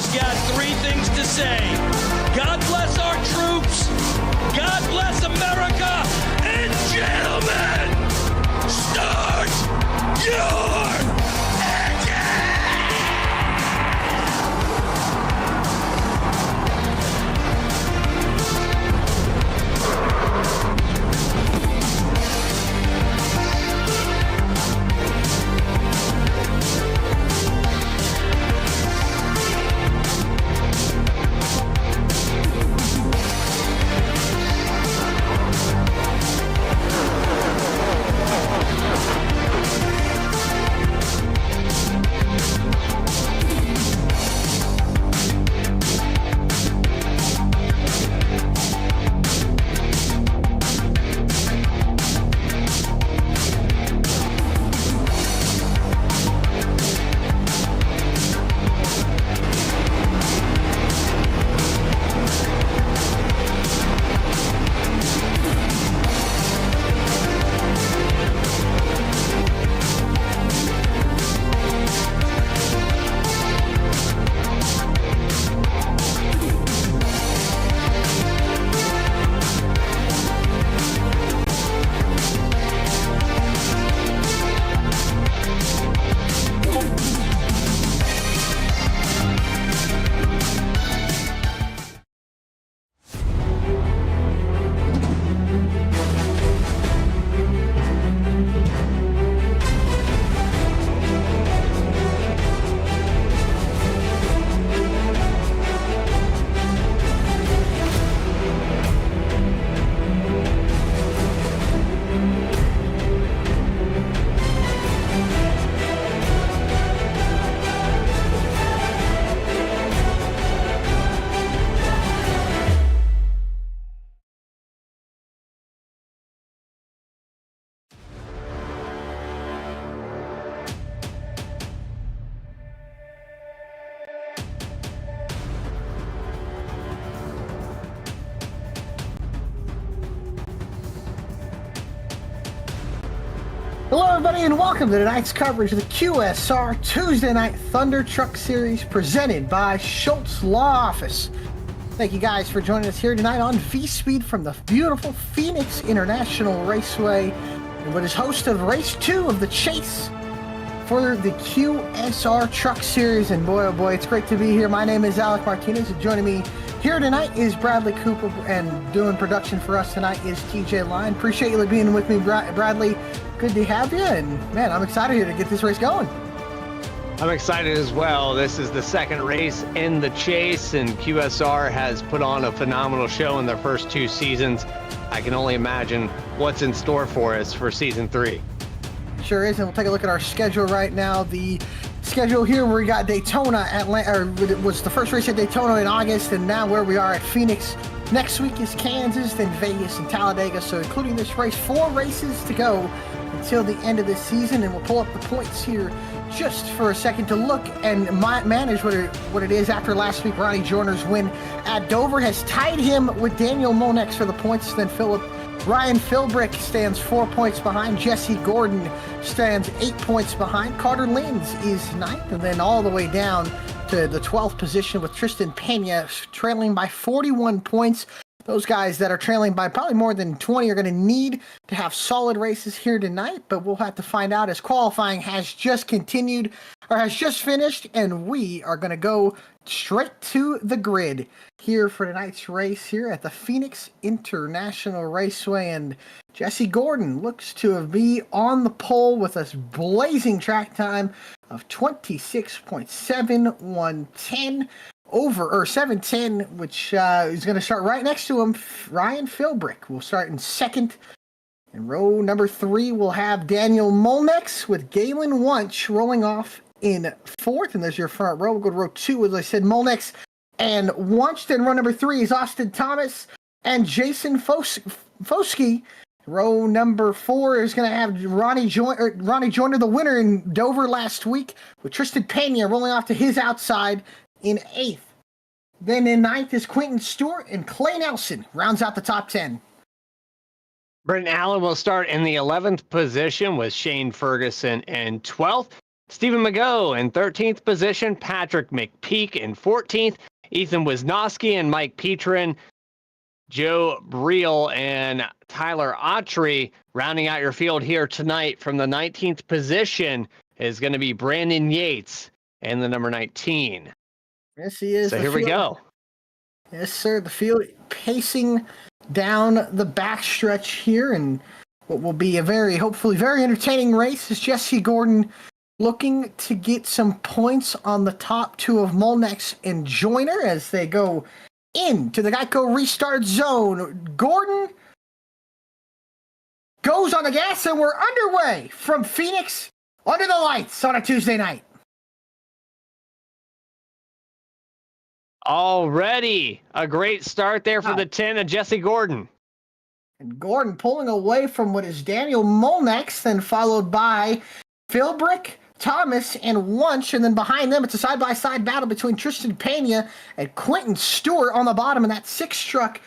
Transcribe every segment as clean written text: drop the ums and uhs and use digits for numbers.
just got three things to say. God bless our troops. God bless America. And gentlemen, start your Hello everybody and welcome to tonight's coverage of the QSR Tuesday Night Thunder Truck Series presented by Schultz Law Office. Thank you guys for joining us here tonight on V-Speed from the beautiful Phoenix International Raceway, and what is host of Race 2 of the Chase for the QSR Truck Series. And boy oh boy, it's great to be here. My name is Alec Martinez, and joining me here tonight is Bradley Cooper, and doing production for us tonight is TJ Line. Appreciate you being with me, Bradley. Good to have you, and man, I'm excited here to get this race going. I'm excited as well. This is the second race in the Chase, and QSR has put on a phenomenal show in their first two seasons. I can only imagine what's in store for us for season 3. Sure is, and we'll take a look at our schedule right now. The schedule here, where we got Daytona, Atlanta, or it was the first race at Daytona in August, and now where we are at Phoenix. Next week is Kansas, then Vegas and Talladega. So including this race, 4 races to go until the end of this season, and we'll pull up the points here just for a second to look and manage what it is after last week. Ronnie Joyner's win at Dover has tied him with Daniel Monex for the points. Then Ryan Philbrick stands 4 points behind. Jesse Gordon stands 8 points behind. Carter Linz is 9th, and then all the way down to the 12th position with Tristan Pena trailing by 41 points. Those guys that are trailing by probably more than 20 are going to need to have solid races here tonight, but we'll have to find out as qualifying has just finished, and we are going to go straight to the grid here for tonight's race here at the Phoenix International Raceway. And Jesse Gordon looks to be on the pole with a blazing track time of 26.7110. Over 710, which is going to start right next to him. Ryan Philbrick will start in second. In row number 3, we'll have Daniel Molnex with Galen Wunsch rolling off in 4th. And there's your front row. We'll go to row 2, as I said, Molnex and Wunsch. Then row number 3 is Austin Thomas and Jason Foskey. Row number 4 is going to have Ronnie Joyner, the winner in Dover last week, with Tristan Pena rolling off to his outside in 8th. Then in 9th is Quentin Stewart, and Clay Nelson rounds out the top 10. Britton Allen will start in the 11th position with Shane Ferguson in 12th. Stephen Mago in 13th position, Patrick McPeak in 14th, Ethan Wisnowski and Mike Petrin, Joe Briel and Tyler Autry rounding out your field here tonight. From the 19th position is going to be Brandon Yates and the number 19. Yes, he is. So here we go. Yes, sir. The field pacing down the backstretch here, and what will be a hopefully very entertaining race is Jesse Gordon looking to get some points on the top two of Molnex and Joyner as they go into the Geico restart zone. Gordon goes on the gas, and we're underway from Phoenix under the lights on a Tuesday night. Already a great start there for the 10 of Jesse Gordon. And Gordon pulling away from what is Daniel Molnex, then followed by Philbrick, Thomas, and Wunsch. And then behind them, it's a side-by-side battle between Tristan Pena and Quentin Stewart on the bottom in that 6 truck.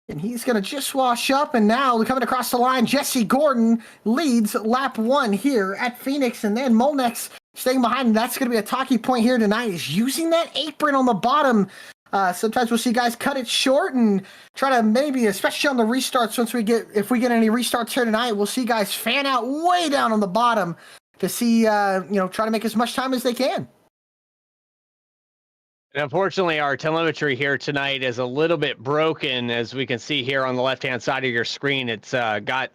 And he's going to just wash up. And now coming across the line, Jesse Gordon leads lap 1 here at Phoenix. And then Molnex staying behind. And that's going to be a talking point here tonight, is using that apron on the bottom. Sometimes we'll see guys cut it short and try to maybe, especially on the restarts, if we get any restarts here tonight, we'll see guys fan out way down on the bottom to see, try to make as much time as they can. And unfortunately, our telemetry here tonight is a little bit broken, as we can see here on the left-hand side of your screen. It's got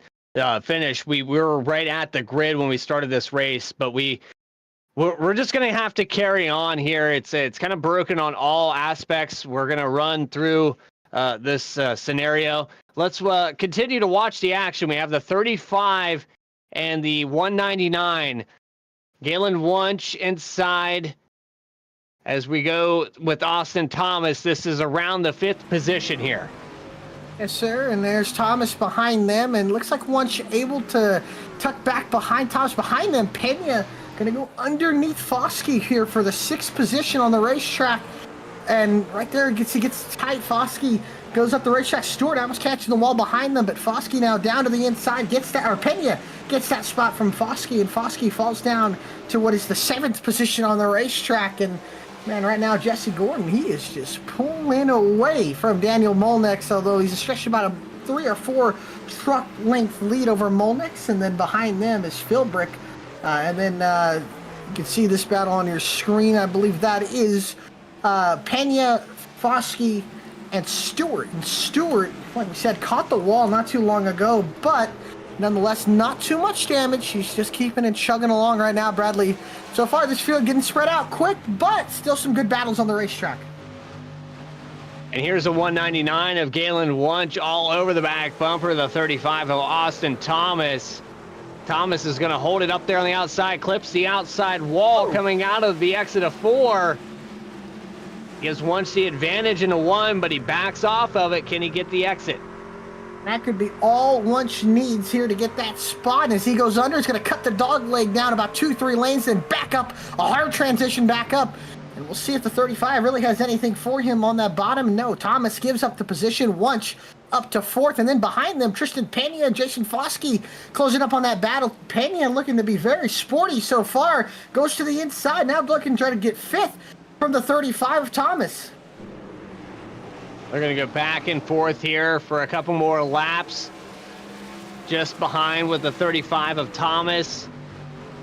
finished. We were right at the grid when we started this race, but we're just going to have to carry on here. It's kind of broken on all aspects. We're going to run through this scenario. Let's continue to watch the action. We have the 35 and the 199. Galen Wunsch inside. As we go with Austin Thomas, this is around the 5th position here. Yes, sir. And there's Thomas behind them, and looks like Wunsch able to tuck back behind Thomas. Behind them, Pena going to go underneath Foskey here for the 6th position on the racetrack. And right there, he gets tight. Foskey goes up the racetrack. Stewart almost catching the wall behind them, but Foskey now down to the inside, Pena gets that spot from Foskey, and Foskey falls down to what is the 7th position on the racetrack. And man, right now, Jesse Gordon, he is just pulling away from Daniel Molnex, although he's stretched about a 3 or 4 truck length lead over Molnex. And then behind them is Philbrick. And then you can see this battle on your screen. I believe that is Pena, Foskey, and Stewart. And Stewart, like we said, caught the wall not too long ago, but nonetheless, not too much damage. He's just keeping and chugging along right now, Bradley. So far, this field getting spread out quick, but still some good battles on the racetrack. And here's a 199 of Galen Wunsch all over the back bumper, the 35 of Austin Thomas. Thomas is going to hold it up there on the outside, clips the outside wall coming out of the exit of 4. Gives Wunsch the advantage in the 1, but he backs off of it. Can he get the exit? That could be all Wunsch needs here to get that spot. And as he goes under, he's going to cut the dog leg down about 2-3 lanes, then back up, a hard transition back up. And we'll see if the 35 really has anything for him on that bottom. No, Thomas gives up the position. Wunsch up to 4th, and then behind them, Tristan Pena and Jason Foskey closing up on that battle. Pena looking to be very sporty so far. Goes to the inside, now looking to try to get 5th from the 35 of Thomas. They're going to go back and forth here for a couple more laps. Just behind with the 35 of Thomas,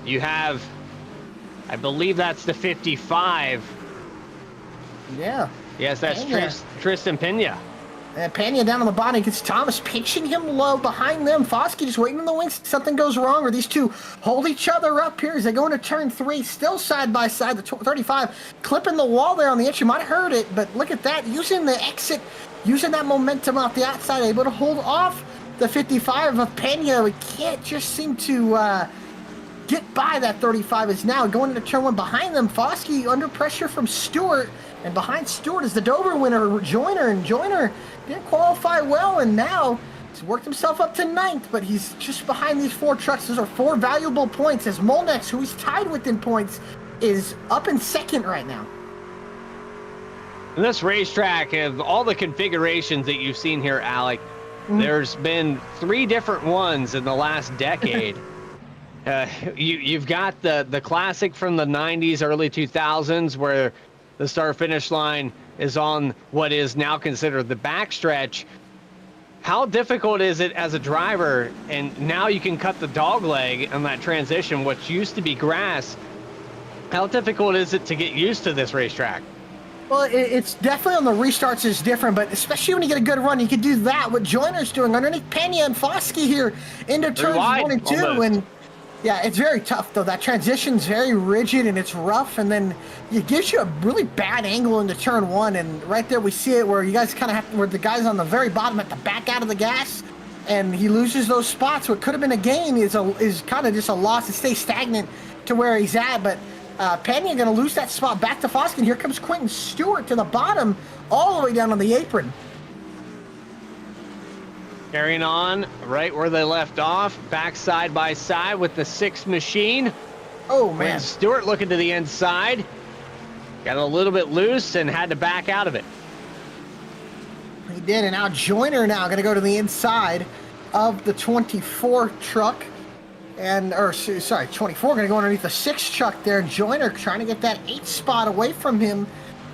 you have, I believe that's the 55. Yeah. Yes, that's Tristan Pena. And Pena down on the bottom gets Thomas pitching him low behind them. Foskey just waiting in the wings. Something goes wrong, or these two hold each other up here as they go into turn 3, still side by side. The 35 clipping the wall there on the edge. You might have heard it, but look at that. Using the exit, using that momentum off the outside, able to hold off the 55 of Pena. We can't just seem to get by that 35. Is now going into turn 1 behind them. Foskey under pressure from Stewart. And behind Stewart is the Dover winner, Joyner. And Joyner didn't qualify well, and now he's worked himself up to 9th, but he's just behind these 4 trucks. Those are 4 valuable points, as Molnex, who he's tied with in points, is up in 2nd right now. In this racetrack, of all the configurations that you've seen here, Alec, there's been 3 different ones in the last decade. You've got the classic from the 90s, early 2000s, where the start-finish line is on what is now considered the backstretch. How difficult is it as a driver, and now you can cut the dog leg on that transition, which used to be grass. How difficult is it to get used to this racetrack? Well, it's definitely on the restarts is different, but especially when you get a good run, you can do that. What Joyner's doing underneath Pena and Foskey here into turns 1 and 2. Almost. And yeah, it's very tough, though. That transition's very rigid and it's rough, and then it gives you a really bad angle into turn 1. And right there we see it where you guys kind of have to, where the guy's on the very bottom have to back out of the gas, and he loses those spots. What could have been a gain is kind of just a loss. It stays stagnant to where he's at, but Pena going to lose that spot back to Foskey. And here comes Quentin Stewart to the bottom, all the way down on the apron. Carrying on right where they left off, back side by side with the 6 machine. Oh, man. Quentin Stewart looking to the inside. Got a little bit loose and had to back out of it. He did, and now Joyner going to go to the inside of the 24 truck. Or sorry, 24 going to go underneath the 6 truck there. Joyner trying to get that 8 spot away from him.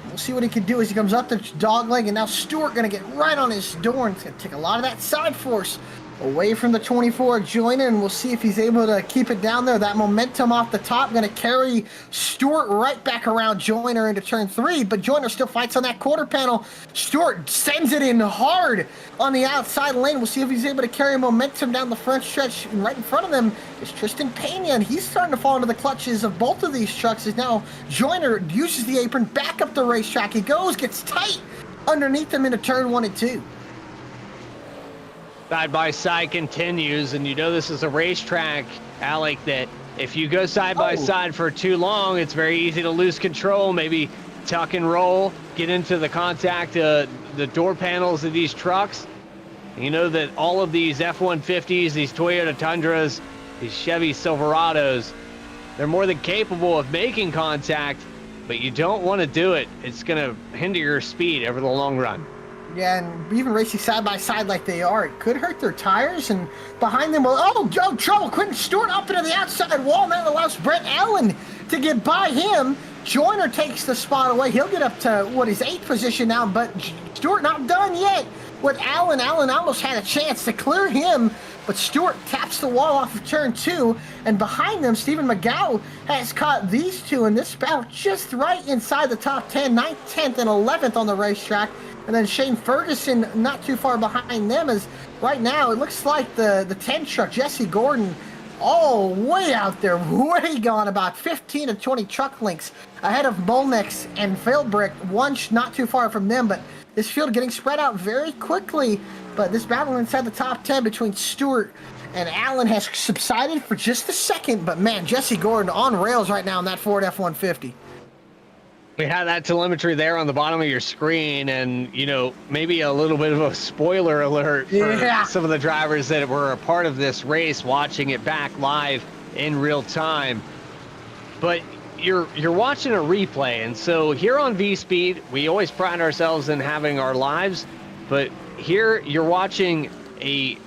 We'll see what he can do as he comes up the dog leg, and now Stewart going to get right on his door, and it's going to take a lot of that side force away from the 24 Joyner, and we'll see if he's able to keep it down there. That momentum off the top going to carry Stewart right back around Joyner into turn 3, but Joyner still fights on that quarter panel. Stewart sends it in hard on the outside lane. We'll see if he's able to carry momentum down the front stretch. And right in front of them is Tristan Pena, and he's starting to fall into the clutches of both of these trucks as now Joyner uses the apron back up the racetrack. He goes, gets tight underneath him into turn 1 and 2. Side by side continues, and you know this is a racetrack, Alec, that if you go side by side for too long, it's very easy to lose control, maybe tuck and roll, get into the contact, the door panels of these trucks. You know that all of these F-150s, these Toyota Tundras, these Chevy Silverados, they're more than capable of making contact, but you don't want to do it. It's going to hinder your speed over the long run. Yeah, and even racing side by side like they are, it could hurt their tires. And behind them, trouble. Quentin Stewart up into the outside wall. That allows Brett Allen to get by him. Joyner takes the spot away. He'll get up to his 8th position now, but Stewart not done yet. With Allen almost had a chance to clear him, but Stewart taps the wall off of turn 2, and behind them, Stephen McGow has caught these two in this battle just right inside the top 10, 9th, 10th, and 11th on the racetrack. And then Shane Ferguson not too far behind them, as right now it looks like the 10 truck, Jesse Gordon, all way out there, way gone, about 15 to 20 truck lengths ahead of Molnex and Philbrick, one not too far from them, but this field getting spread out very quickly. But this battle inside the top 10 between Stewart and Allen has subsided for just a second, but man, Jesse Gordon on rails right now in that Ford F-150. We had that telemetry there on the bottom of your screen, and, you know, maybe a little bit of a spoiler alert for some of the drivers that were a part of this race, watching it back live in real time. But you're watching a replay, and so here on V-Speed, we always pride ourselves in having our lives, but here you're watching a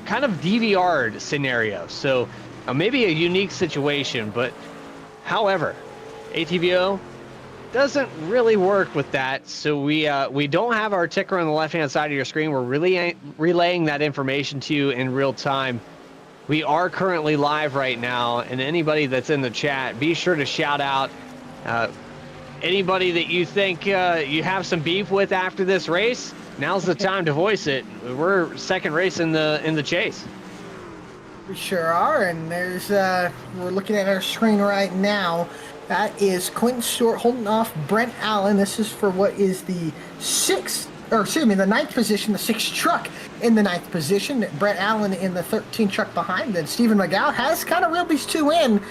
kind of DVR'd scenario, so maybe a unique situation, but however, ATVO doesn't really work with that, so we don't have our ticker on the left-hand side of your screen. We're really relaying that information to you in real time. We are currently live right now, and anybody that's in the chat, be sure to shout out anybody that you think you have some beef with after this race. Now's the time to voice it. We're second race in the chase. We sure are, and there's we're looking at our screen right now. That is Quentin Stewart holding off Brent Allen. This is for what is the 9th position, the 6th truck in the 9th position. Brent Allen in the 13 truck behind. And Stephen McGow has kind of reeled these two in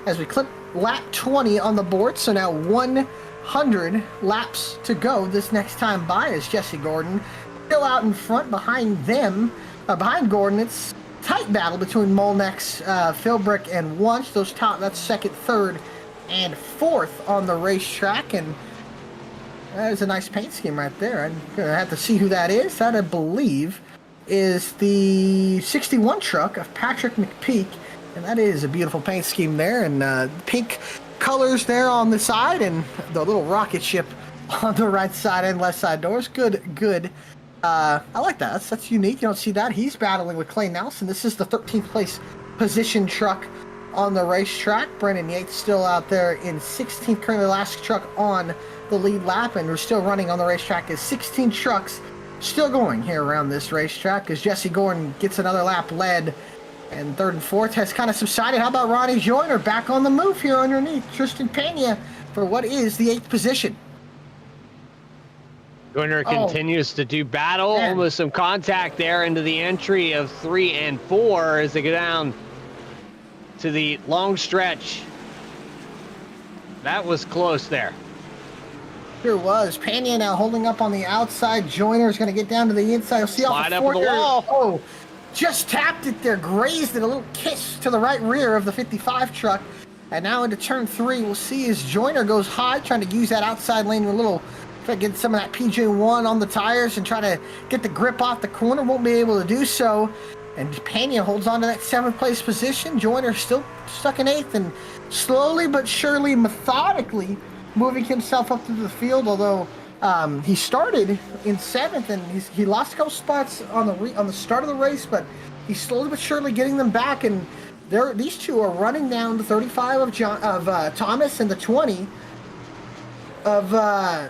as we clip lap 20 on the board. So now 100 laps to go this next time by is Jesse Gordon still out in front behind them. Behind Gordon, it's tight battle between Molnex, Philbrick, and Wunsch. Those top, that's second, third, and 4th on the racetrack, and that is a nice paint scheme right there. I'm gonna have to see who that is. That, I believe, is the 61 truck of Patrick McPeak And that is a beautiful paint scheme there, and pink colors there on the side, and the little rocket ship on the right side and left side doors. Good. I like that. That's unique. You don't see that. He's battling with Clay Nelson. This is the 13th place position truck on the racetrack. Brendan Yates still out there in 16th, currently last truck on the lead lap, and we're still running on the racetrack as 16 trucks still going here around this racetrack as Jesse Gordon gets another lap led. And third and fourth has kind of subsided. How about Ronnie Joyner back on the move here underneath Tristan Pena for what is the 8th position? Joyner continues to do battle, almost some contact there into the entry of 3 and 4 as they go down to the long stretch. That was close there. Sure was. Pena now holding up on the outside. Joyner is going to get down to the inside. You'll see Slide up the wall. Oh, just tapped it there, grazed it, a little kiss to the right rear of the 55 truck. And now into turn 3, we'll see as Joyner goes high, trying to use that outside lane a little, try to get some of that PJ1 on the tires and try to get the grip off the corner. Won't be able to do so. And Pena holds on to that 7th place position. Joyner still stuck in 8th and slowly but surely, methodically moving himself up to the field, although he started in 7th and he lost a couple spots on the start of the race, but he's slowly but surely getting them back, and these two are running down the 35 of Thomas and the 20 of the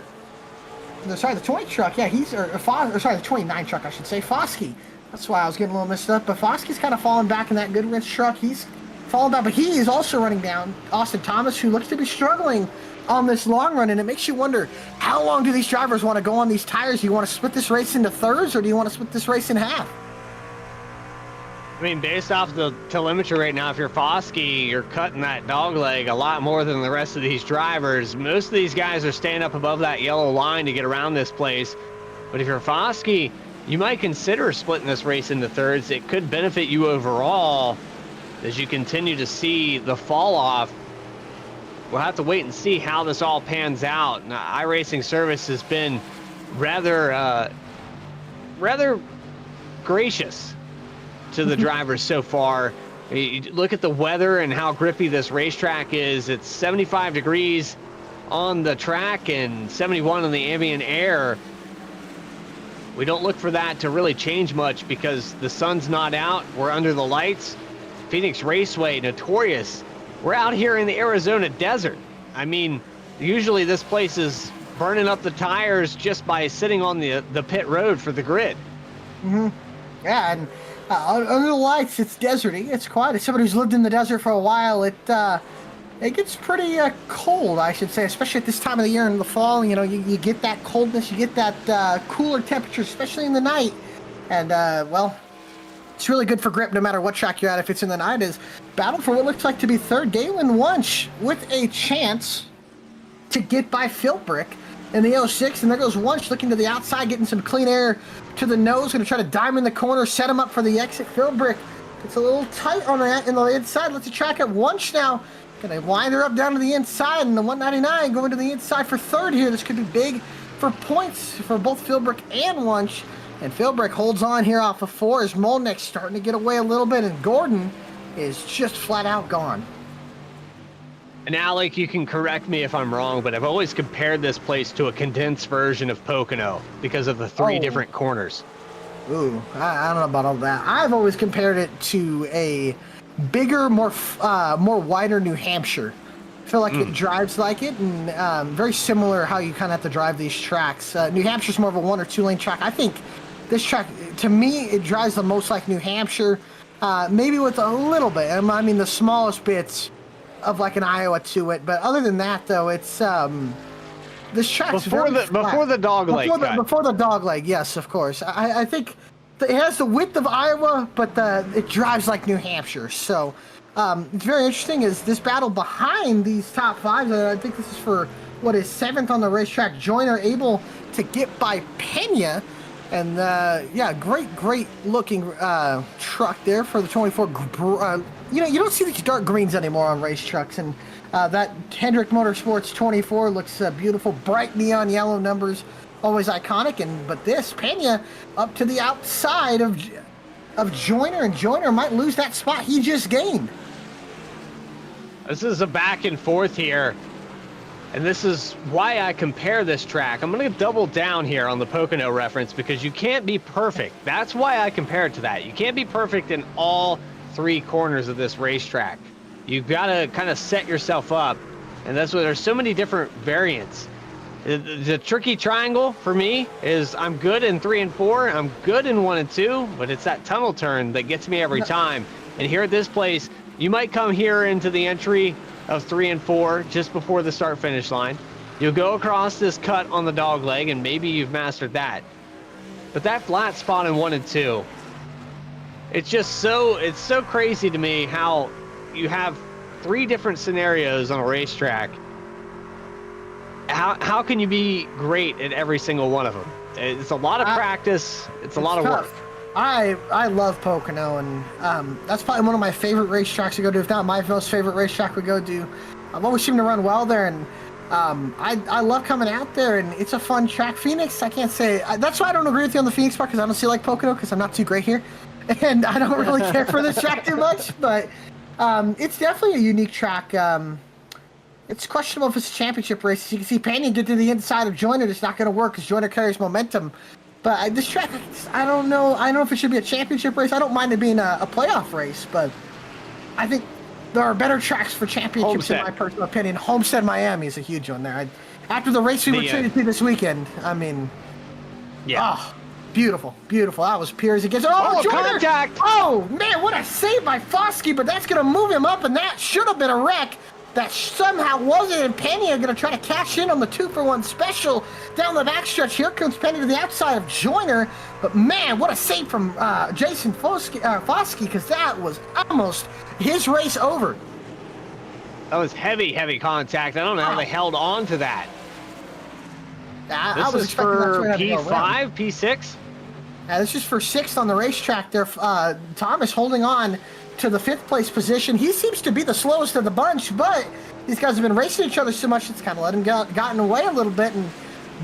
20 truck. Yeah, the 29 truck, I should say. Foskey. That's why I was getting a little messed up, but Foskey's kind of falling back in that Goodwrench truck. He's falling back, but he is also running down Austin Thomas, who looks to be struggling on this long run, and it makes you wonder, how long do these drivers want to go on these tires? Do you want to split this race into thirds, or do you want to split this race in half? I mean, based off the telemetry right now, if you're Foskey, you're cutting that dog leg a lot more than the rest of these drivers. Most of these guys are staying up above that yellow line to get around this place. But if you're Foskey, you might consider splitting this race into thirds. It could benefit you overall as you continue to see the fall off. We'll have to wait and see how this all pans out. Now, iRacing Service has been rather gracious to the drivers so far. You look at the weather and how grippy this racetrack is. It's 75 degrees on the track and 71 in the ambient air. We don't look for that to really change much because the sun's not out. We're under the lights. Phoenix Raceway, notorious. We're out here in the Arizona desert. I mean, usually this place is burning up the tires just by sitting on the pit road for the grid. Mm-hmm. Yeah, and under the lights, it's deserty. It's quiet. As somebody who's lived in the desert for a while, it gets pretty cold, I should say, especially at this time of the year in the fall. You know, you get that coldness, you get that cooler temperature, especially in the night. And, well, it's really good for grip no matter what track you're at if it's in the night. Is battle for what looks like to be third. Galen Wunsch with a chance to get by Philbrick in the 06. And there goes Wunsch looking to the outside, getting some clean air to the nose. Going to try to diamond the corner, set him up for the exit. Philbrick, it's a little tight on that in the inside. Let's track it. Wunsch now going to wind her up down to the inside. And the 199 going to the inside for third here. This could be big for points for both Philbrick and Wunsch. And Philbrick holds on here off of 4 as Molnick's starting to get away a little bit, and Gordon is just flat out gone. And Alec, you can correct me if I'm wrong, but I've always compared this place to a condensed version of Pocono because of the 3 different corners. Ooh, I don't know about all that. I've always compared it to a bigger, more wider New Hampshire. I feel like it drives like it, and very similar how you kind of have to drive these tracks. New Hampshire's more of a 1 or 2 lane track. I think this track, to me, it drives the most like New Hampshire, maybe with a little bit. I mean, the smallest bits of like an Iowa to it. But other than that, though, it's this track's before the dog leg. Before the dog leg, yes, of course. I think it has the width of Iowa, but it drives like New Hampshire. So it's very interesting. Is this battle behind these top 5? I think this is for what is 7th on the racetrack. Joyner able to get by Pena. And, yeah, great looking truck there for the 24. You know, you don't see these dark greens anymore on race trucks. And that Hendrick Motorsports 24 looks beautiful. Bright neon yellow numbers, always iconic. But this, Pena up to the outside of Joyner. And Joyner might lose that spot he just gained. This is a back and forth here. And this is why I compare this track. I'm going to double down here on the Pocono reference because you can't be perfect. That's why I compare it to that. You can't be perfect in all three corners of this racetrack. You've got to kind of set yourself up. And that's why there's so many different variants. The tricky triangle for me is I'm good in 3 and 4. I'm good in 1 and 2, but it's that tunnel turn that gets me every time. And here at this place, you might come here into the entry of 3 and 4 just before the start finish line. You'll go across this cut on the dog leg and maybe you've mastered that. But that flat spot in 1 and 2, it's so crazy to me how you have 3 different scenarios on a racetrack. How can you be great at every single one of them? It's a lot of practice. It's a lot of work. I love Pocono, and that's probably one of my favorite racetracks to go to. If not my most favorite racetrack we go to. I've always seemed to run well there, and I love coming out there, and it's a fun track. Phoenix, I can't say. That's why I don't agree with you on the Phoenix part, because I don't see like Pocono, because I'm not too great here, and I don't really care for this track too much. But it's definitely a unique track. It's questionable if it's a championship race. As you can see, Pena get to the inside of Joyner. It's not going to work because Joyner carries momentum. But this track, I don't know. I don't know if it should be a championship race. I don't mind it being a playoff race, but I think there are better tracks for championships in my personal opinion. Homestead, Miami is a huge one there. After the race we were treated to this weekend, I mean, yeah. Oh, beautiful, beautiful. That was pure as it gets. Oh, Joyner! Contact! Oh, man, what a save by Foskey, but that's going to move him up, and that should have been a wreck. That somehow wasn't, and Pena going to try to cash in on the 2-for-1 special down the backstretch. Here comes Pena to the outside of Joyner, but man, what a save from Jason Foskey, because that was almost his race over. That was heavy contact. I don't know how they held on to that. This is for P5, P6? Yeah, this is for 6th on the racetrack there. Thomas holding on to the 5th place position. He seems to be the slowest of the bunch, but these guys have been racing each other so much it's kind of let him gotten away a little bit, and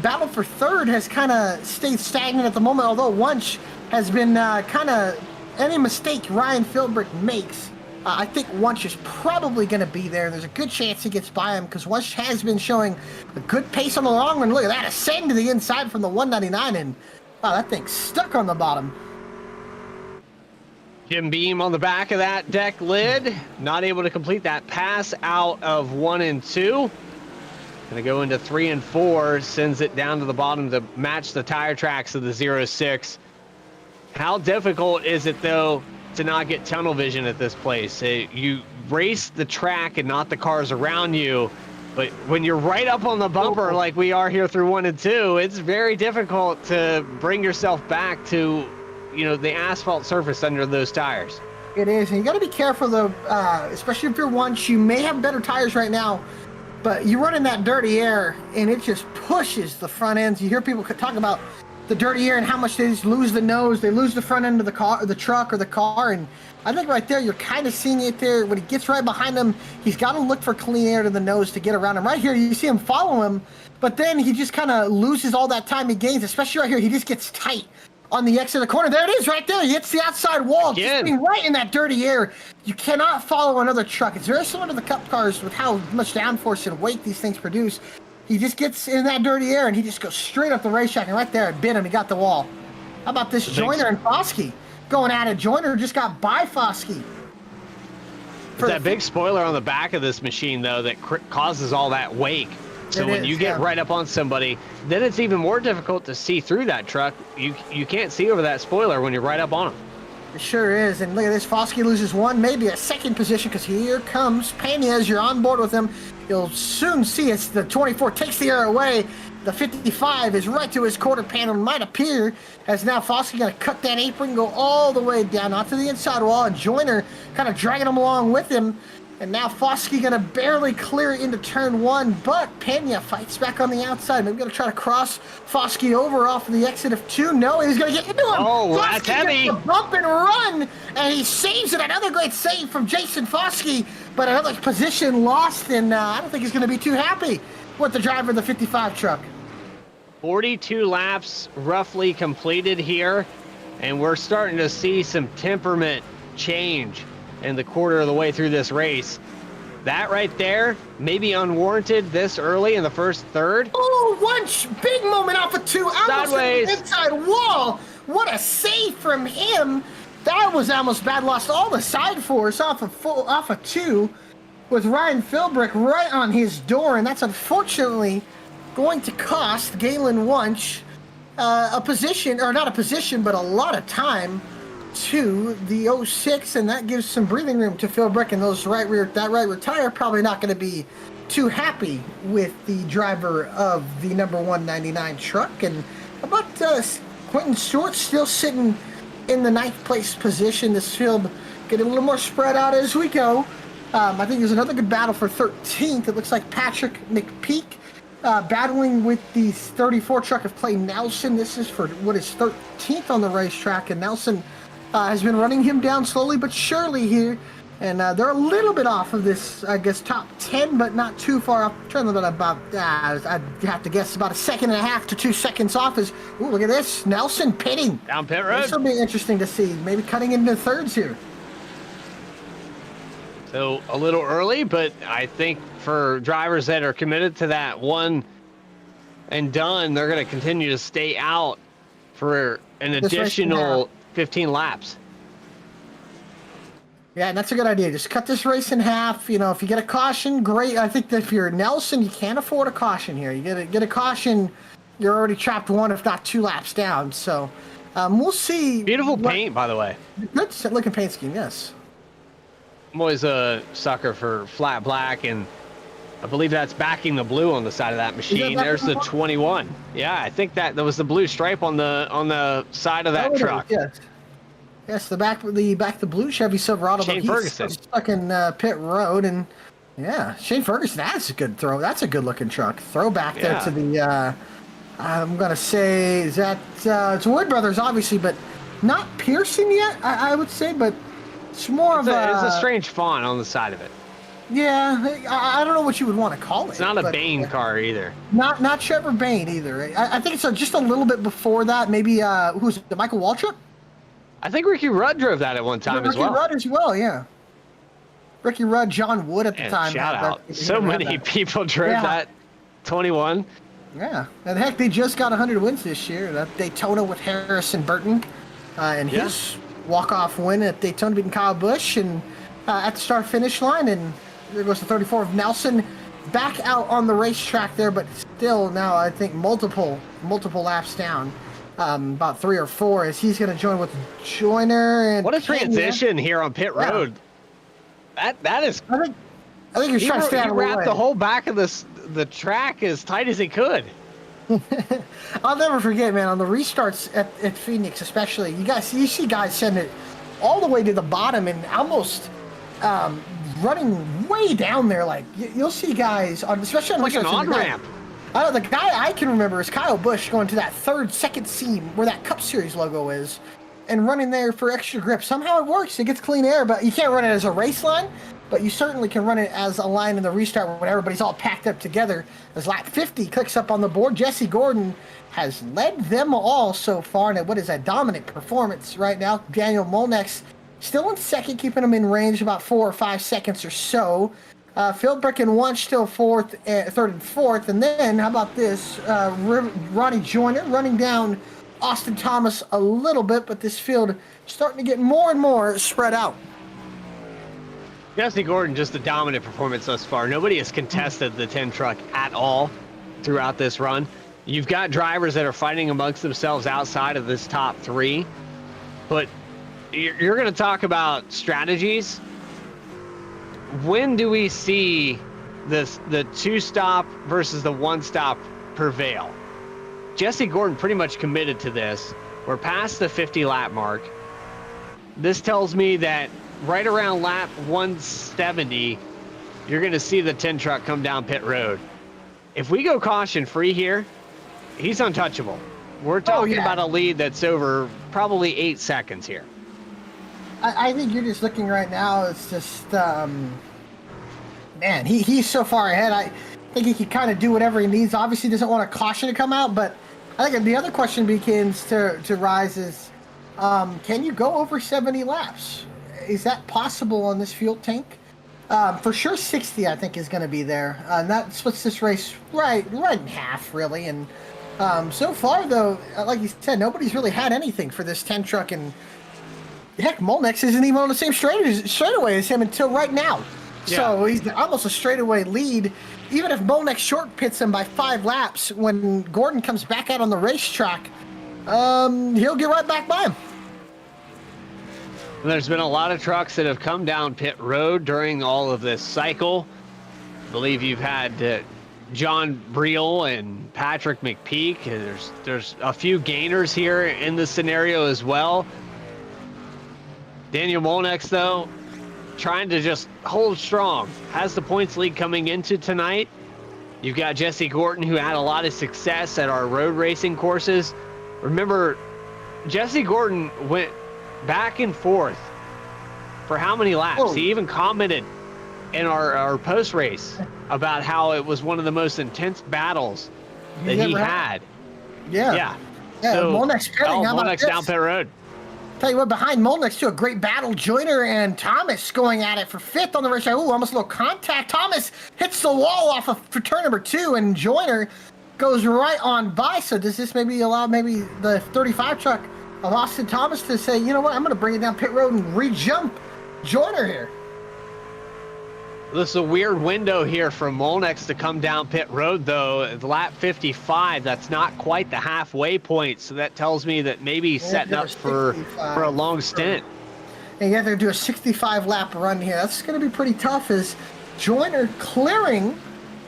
battle for 3rd has kind of stayed stagnant at the moment, although Wunsch has been kind of any mistake Ryan Philbrick makes. I think Wunsch is probably going to be there. There's a good chance he gets by him because Wunsch has been showing a good pace on the long run. Look at that, ascend to the inside from the 199, and wow, that thing's stuck on the bottom. Jim Beam on the back of that deck lid, not able to complete that pass out of 1 and 2. Gonna go into 3 and 4, sends it down to the bottom to match the tire tracks of the 06. How difficult is it though to not get tunnel vision at this place? You race the track and not the cars around you, but when you're right up on the bumper like we are here through 1 and 2, it's very difficult to bring yourself back to, you know, the asphalt surface under those tires. It is, and you got to be careful though, especially if you're Wunsch. You may have better tires right now, but you run in that dirty air and it just pushes the front ends. You hear people talk about the dirty air and how much they just lose the nose, they lose the front end of the car, or the truck, or the car, and I think right there you're kind of seeing it there. When he gets right behind him, he's got to look for clean air to the nose to get around him. Right here, you see him follow him, but then he just kind of loses all that time he gains, especially right here. He just gets tight on the exit of the corner. There it is right there. He hits the outside wall, just being right in that dirty air. You cannot follow another truck. It's very similar to the Cup cars with how much downforce and weight these things produce. He just gets in that dirty air and he just goes straight up the racetrack, and right there it bit him. He got the wall. How about this Joyner and Foskey going at it? Joyner just got by Foskey. It's that big spoiler on the back of this machine though that causes all that wake. So when you get right up on somebody, then it's even more difficult to see through that truck. You can't see over that spoiler when you're right up on them. It sure is. And look at this. Foskey loses 1, maybe a 2nd position, because here comes Pena as you're on board with him. You'll soon see it's the 24 takes the air away. The 55 is right to his quarter panel. Might appear as now Foskey going to cut that apron, go all the way down onto the inside wall, and Joyner kind of dragging him along with him. And now Foskey going to barely clear into turn 1, but Pena fights back on the outside. Maybe going to try to cross Foskey over off of the exit of 2. No, he's going to get into him. Oh, Foskey that's heavy. gets the bump and run, and he saves it. Another great save from Jason Foskey, but another position lost, and I don't think he's going to be too happy with the driver of the 55 truck. 42 laps roughly completed here, and we're starting to see some temperament change in the quarter of the way through this race. That right there, maybe unwarranted this early in the first third. Oh, big moment off of 2. Almost Sideways. inside wall. What a save from him. That was almost bad. Lost all the side force off of 2 with Ryan Philbrick right on his door. And that's unfortunately going to cost Galen Wunsch a position, or not a position, but a lot of time to the 06, and that gives some breathing room to Philbrick, and that right rear tire probably not going to be too happy with the driver of the number 199 truck. And how about Quentin Stewart still sitting in the 9th place position? This field getting a little more spread out as we go. I think there's another good battle for 13th. It looks like Patrick McPeak battling with the 34 truck of Clay Nelson. This is for what is 13th on the racetrack, and Nelson has been running him down slowly but surely here, and they're a little bit off of this, I guess, top 10, but not too far off. I'm trying to look at about, I'd have to guess about 1.5 to 2 seconds off. Ooh, look at this, Nelson pitting Down pit road. This will be interesting to see, maybe cutting into thirds here. So a little early, but I think for drivers that are committed to that one and done, they're going to continue to stay out for an additional 15 laps. Yeah, and that's a good idea. Just cut this race in half. You know, if you get a caution, great. I think that if you're Nelson, you can't afford a caution here. You get a caution, you're already trapped 1, if not 2 laps down. So we'll see. Beautiful paint, by the way. Good looking paint scheme, yes. I'm always a sucker for flat black, and I believe that's backing the blue on the side of that machine. There's the 21. Yeah, I think that was the blue stripe on the side of that truck. Yes, the back the blue Chevy Silverado. Shane Ferguson stuck in pit road, and yeah, Shane Ferguson. That's a good throw. That's a good looking truck. Throwback there to the. I'm gonna say is that it's Wood Brothers, obviously, but not Pearson yet. I would say, but it's more it's a strange font on the side of it. Yeah, I don't know what you would want to call it. It's not a Bain car either. Not Trevor Bain either. I think it's just a little bit before that. Maybe who's it? Michael Waltrip? I think Ricky Rudd drove that at one time as well. Ricky Rudd as well, yeah. Ricky Rudd, John Wood at the time. Shout out. So many people drove that 21. Yeah, and heck, they just got 100 wins this year. That Daytona with Harrison Burton, and his walk-off win at Daytona beating Kyle Busch, and at the start-finish line, and there goes the 34 of Nelson back out on the racetrack there, but still now I think multiple laps down, about 3 or 4, as he's going to join with Joyner. And what a transition here on pit road. That is. I think he's trying to stay out of the way. He wrapped the whole back of the track as tight as he could. I'll never forget, man, on the restarts at Phoenix especially, you see guys send it all the way to the bottom and almost running way down there. Like you'll see guys, especially on like an on-ramp. The guy I can remember is Kyle Busch going to that second seam where that Cup Series logo is and running there for extra grip. Somehow it works. It gets clean air, but you can't run it as a race line, but you certainly can run it as a line in the restart when everybody's all packed up together. As lap 50 clicks up on the board, Jesse Gordon has led them all so far, and what is a dominant performance right now. Daniel Molnex still in second, keeping him in range about 4 or 5 seconds or so. Philbrick and Wunsch still third and fourth. And then, how about this? Ronnie Joyner running down Austin Thomas a little bit, but this field starting to get more and more spread out. Jesse Gordon, just a dominant performance thus far. Nobody has contested the 10 truck at all throughout this run. You've got drivers that are fighting amongst themselves outside of this top 3, but you're going to talk about strategies. When do we see the 2-stop versus the 1-stop prevail? Jesse Gordon pretty much committed to this. We're past the 50 lap mark. This tells me that right around lap 170, you're going to see the 10 truck come down pit road. If we go caution free here, he's untouchable. We're talking about a lead that's over probably 8 seconds here. I think you're just looking right now. It's just, man, he's so far ahead. I think he can kind of do whatever he needs. Obviously, doesn't want a caution to come out, but I think the other question begins to rise is, can you go over 70 laps? Is that possible on this fuel tank? For sure, 60 I think is going to be there. And that splits this race right in half, really. And so far, though, like you said, nobody's really had anything for this 10 truck. And heck, Molnex isn't even on the same straightaway as him until right now. Yeah. So he's almost a straightaway lead. Even if Molnex short pits him by 5 laps, when Gordon comes back out on the racetrack, he'll get right back by him. There's been a lot of trucks that have come down pit road during all of this cycle. I believe you've had John Briel and Patrick McPeak. There's a few gainers here in this scenario as well. Daniel Molnex, though, trying to just hold strong. Has the points lead coming into tonight. You've got Jesse Gordon, who had a lot of success at our road racing courses. Remember, Jesse Gordon went back and forth for how many laps? Oh. He even commented in our post race about how it was one of the most intense battles that he had. Yeah. So, Molnex pitting. How about Molnex this? down pit road. Tell you what, behind Molnex, too, a great battle. Joyner and Thomas going at it for 5th on the racetrack. Ooh, almost a little contact. Thomas hits the wall off of for turn number 2, and Joyner goes right on by. So does this maybe allow the 35 truck of Austin Thomas to say, you know what, I'm going to bring it down pit road and re-jump Joyner here? This is a weird window here for Molnex to come down pit road, though. Lap 55, that's not quite the halfway point, so that tells me that maybe he's setting up for a long stint. And yet they're doing a 65-lap run here. That's going to be pretty tough as Joyner clearing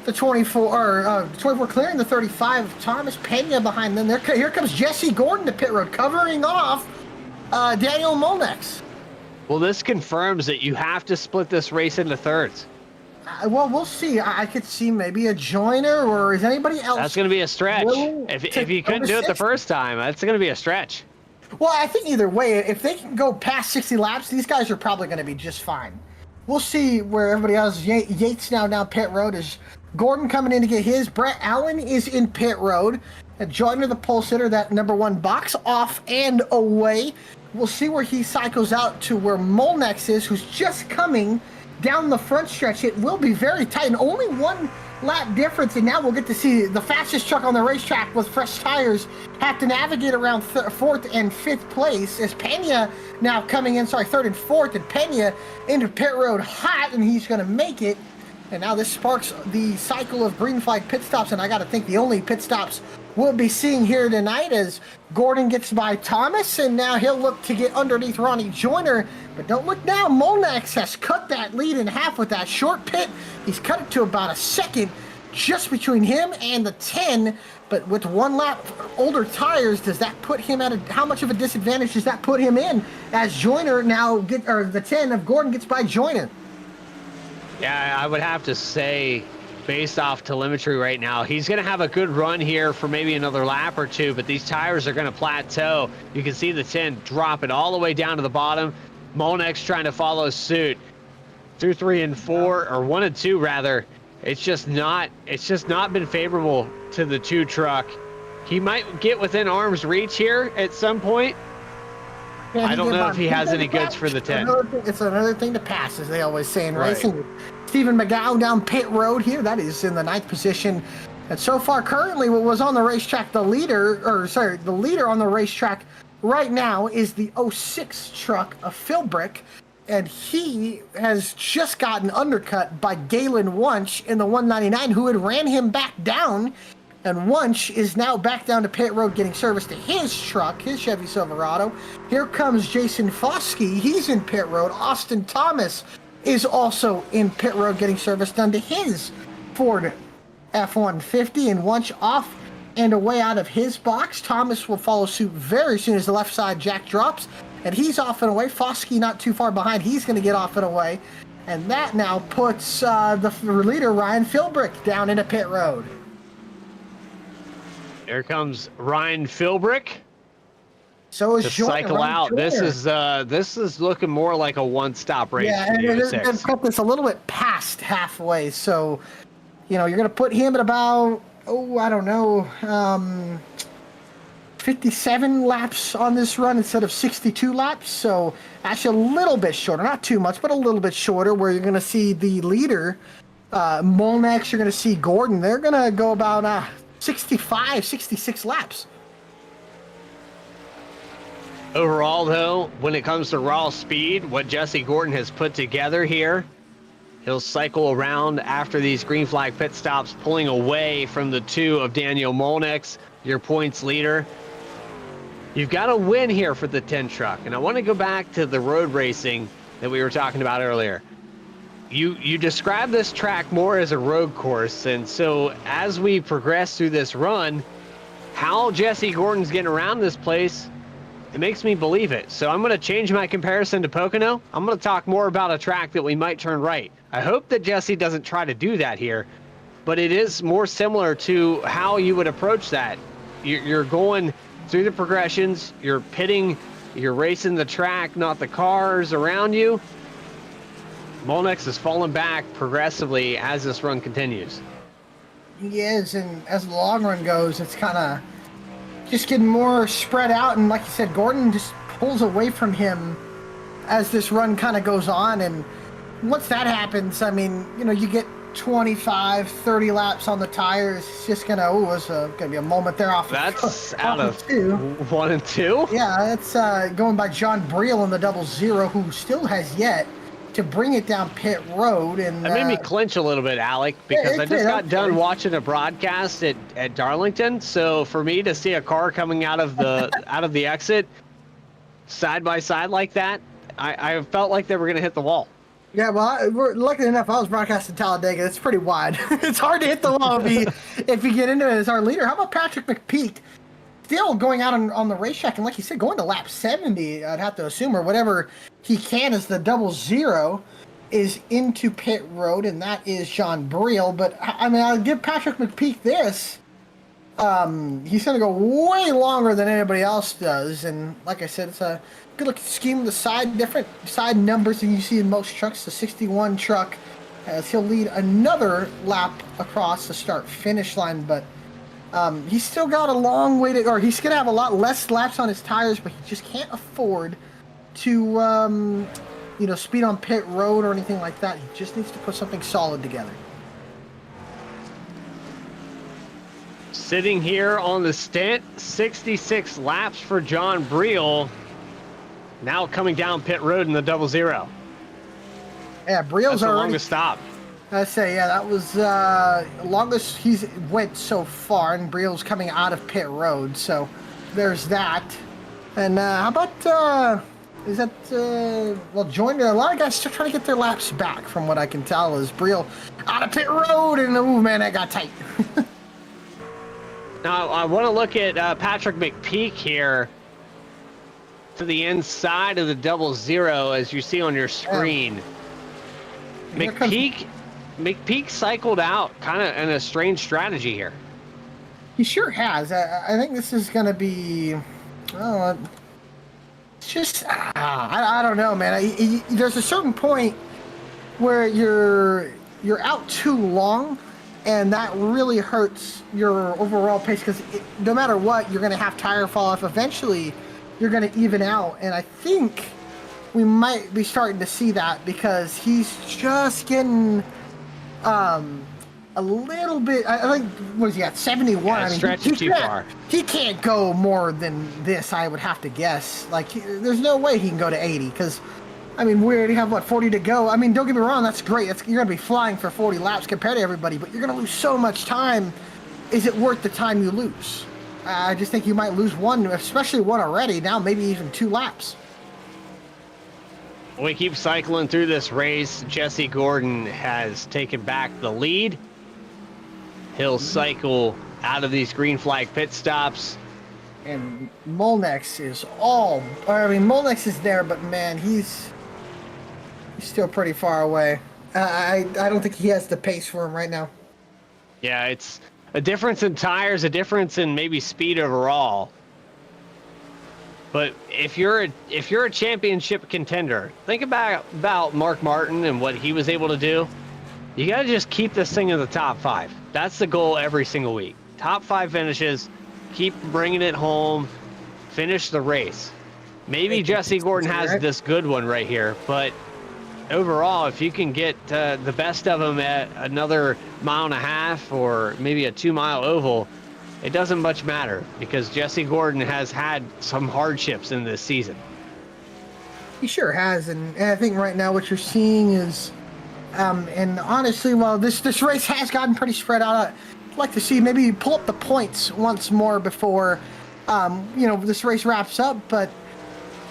the 24 clearing the 35. Thomas Pena behind them. Here comes Jesse Gordon to pit road, covering off Daniel Molnex. Well, this confirms that you have to split this race into thirds. Well, we'll see. I could see maybe a Joyner, or is anybody else? That's going to be a stretch. If you couldn't do it the first time, that's going to be a stretch. Well, I think either way, if they can go past 60 laps, these guys are probably going to be just fine. We'll see where everybody else. Yates now down pit road. Is Gordon coming in to get his? Brett Allen is in pit road. Joyner, the pole sitter, that number 1 box off and away. We'll see where he cycles out to where Molnex is, who's just coming down the front stretch. It will be very tight, and only 1 lap difference, and now we'll get to see the fastest truck on the racetrack with fresh tires have to navigate around 4th and 5th place, as Pena now coming in, 3rd and 4th, and Pena into pit road hot, and he's going to make it. And now this sparks the cycle of green flag pit stops, and I got to think the only pit stops we'll be seeing here tonight as Gordon gets by Thomas, and now he'll look to get underneath Ronnie Joyner. But don't look now, Molnex has cut that lead in half with that short pit. He's cut it to about a second just between him and the 10. But with 1 lap older tires, does that put him at how much of a disadvantage does that put him in as Joyner now the 10 of Gordon gets by Joyner? Yeah, I would have to say, based off telemetry right now, he's going to have a good run here for maybe another lap or 2, but these tires are going to plateau. You can see the 10 drop it all the way down to the bottom. Molnex trying to follow suit through 3 and 4, or 1 and 2 rather. It's just not been favorable to the 2 truck. He might get within arm's reach here at some point. Yeah, I don't know if he has any goods for the 10. It's another thing to pass, as they always say in Right. racing. Stephen McGowan down pit road here. That is in the 9th position. And so far, currently, what was on the racetrack, the leader on the racetrack right now is the 06 truck of Philbrick. And he has just gotten undercut by Galen Wunsch in the 199, who had ran him back down. And Wunsch is now back down to pit road getting service to his truck, his Chevy Silverado. Here comes Jason Foskey. He's in pit road. Austin Thomas is also in pit road getting service done to his Ford F-150. And Wunsch off and away out of his box. Thomas will follow suit very soon as the left side jack drops. And he's off and away. Foskey not too far behind. He's going to get off and away. And that now puts the leader, Ryan Philbrick, down into pit road. Here comes Ryan Philbrick So is to Joyner, cycle Ryan out. Joyner. This is looking more like a one-stop race. Yeah, for and the they've 06. cut this a little bit past halfway. So, you're going to put him at about, I don't know, 57 laps on this run instead of 62 laps. So actually a little bit shorter, not too much, but a little bit shorter, where you're going to see the leader, Molnex, you're going to see Gordon. They're going to go about 65, 66 laps. Overall, though, when it comes to raw speed, what Jesse Gordon has put together here, he'll cycle around after these green flag pit stops, pulling away from the two of Daniel Molnex, your points leader. You've got to win here for the 10 truck. And I want to go back to the road racing that we were talking about earlier. You describe this track more as a road course. And so as we progress through this run, how Jesse Gordon's getting around this place, it makes me believe it. So I'm going to change my comparison to Pocono. I'm going to talk more about a track that we might turn right. I hope that Jesse doesn't try to do that here, but it is more similar to how you would approach that. You're going through the progressions, you're pitting, you're racing the track, not the cars around you. Molnex is falling back progressively as this run continues. He is, and as the long run goes, it's kind of just getting more spread out, and like you said, Gordon just pulls away from him as this run kind of goes on. And once that happens, I mean, you know, you get 25, 30 laps on the tires. It's just there's gonna be a moment there off. That's out of 1 and 2. Yeah, it's going by John Briel in the 00, who still has yet to bring it down pit road. And that made me clinch a little bit, Alec, because I just got done watching a broadcast at Darlington. So for me to see a car coming out of the exit side by side like that, I felt like they were going to hit the wall. Yeah, well, luckily enough, I was broadcasting Talladega. It's pretty wide. It's hard to hit the wall if you get into it as our leader. How about Patrick McPeak? Still going out on the racetrack, and like you said, going to lap 70, I'd have to assume, or whatever he can, as the 00 is into pit road, and that is John Briel. But, I mean, I'll give Patrick McPeak this. He's going to go way longer than anybody else does, and like I said, it's a good-looking scheme. The different side numbers than you see in most trucks. The 61 truck, as he'll lead another lap across the start-finish line, but he's still got a long way to, or he's going to have a lot less laps on his tires, but he just can't afford to, speed on pit road or anything like that. He just needs to put something solid together. Sitting here on the stint, 66 laps for John Briel. Now coming down pit road in the 00. Yeah, Briel's the already longest stop. I say, yeah, that was longest he's went so far, and Briel's coming out of pit road, so there's that. And how about joined a lot of guys still trying to get their laps back, from what I can tell, is Briel out of pit road, and oh man, that got tight. Now I want to look at Patrick McPeak here to the inside of the 00, as you see on your screen. Yeah. McPeak cycled out kind of in a strange strategy here. He sure has. I think this is going to be... it's just... I don't know, man. There's a certain point where you're out too long, and that really hurts your overall pace, because no matter what, you're going to have tire fall off. Eventually, you're going to even out, and I think we might be starting to see that, because he's just getting a little bit. I think, what is he at, 71? Yeah, I mean, stretching too far. He can't go more than this, I would have to guess. Like, there's no way he can go to 80, because I mean, we already have, 40 to go. I mean, don't get me wrong, that's great. You're going to be flying for 40 laps compared to everybody, but you're going to lose so much time. Is it worth the time you lose? I just think you might lose one, especially one already, now maybe even 2 laps. We keep cycling through this race. Jesse Gordon has taken back the lead. He'll cycle out of these green flag pit stops. And Molnex is Molnex is there, but man, he's still pretty far away. I don't think he has the pace for him right now. Yeah, it's a difference in tires, a difference in maybe speed overall. But if you're a championship contender, think about Mark Martin and what he was able to do. You got to just keep this thing in the top 5. That's the goal every single week. Top 5 finishes. Keep bringing it home. finish the race. Maybe Jesse Gordon has this good one right here, but overall, if you can get the best of them at another 1.5 miles or maybe a 2-mile oval, it doesn't much matter because Jesse Gordon has had some hardships in this season. He sure has, and I think right now what you're seeing is, and honestly, while this race has gotten pretty spread out, I'd like to see maybe pull up the points once more before, this race wraps up. But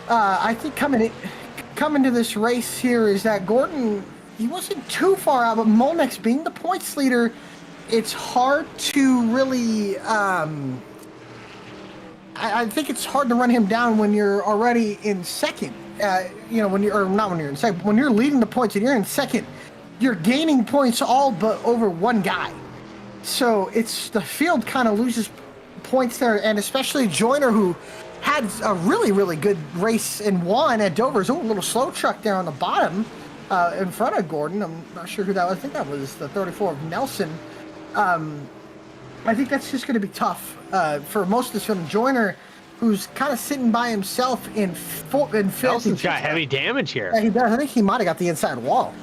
I think coming to this race here is that Gordon, he wasn't too far out, but Molnex being the points leader, it's hard to really. I think it's hard to run him down when you're already in second. When you're in second, when you're leading the points and you're in second, you're gaining points all but over one guy. So it's the field kind of loses points there, and especially Joyner, who had a really, really good race and won at Dover's. A little slow truck there on the bottom in front of Gordon. I'm not sure who that was. I think that was the 34 of Nelson. I think that's just going to be tough for most of this field. Joyner, who's kind of sitting by himself in fifth. Nelson's got heavy damage here. Yeah, he does. I think he might have got the inside wall.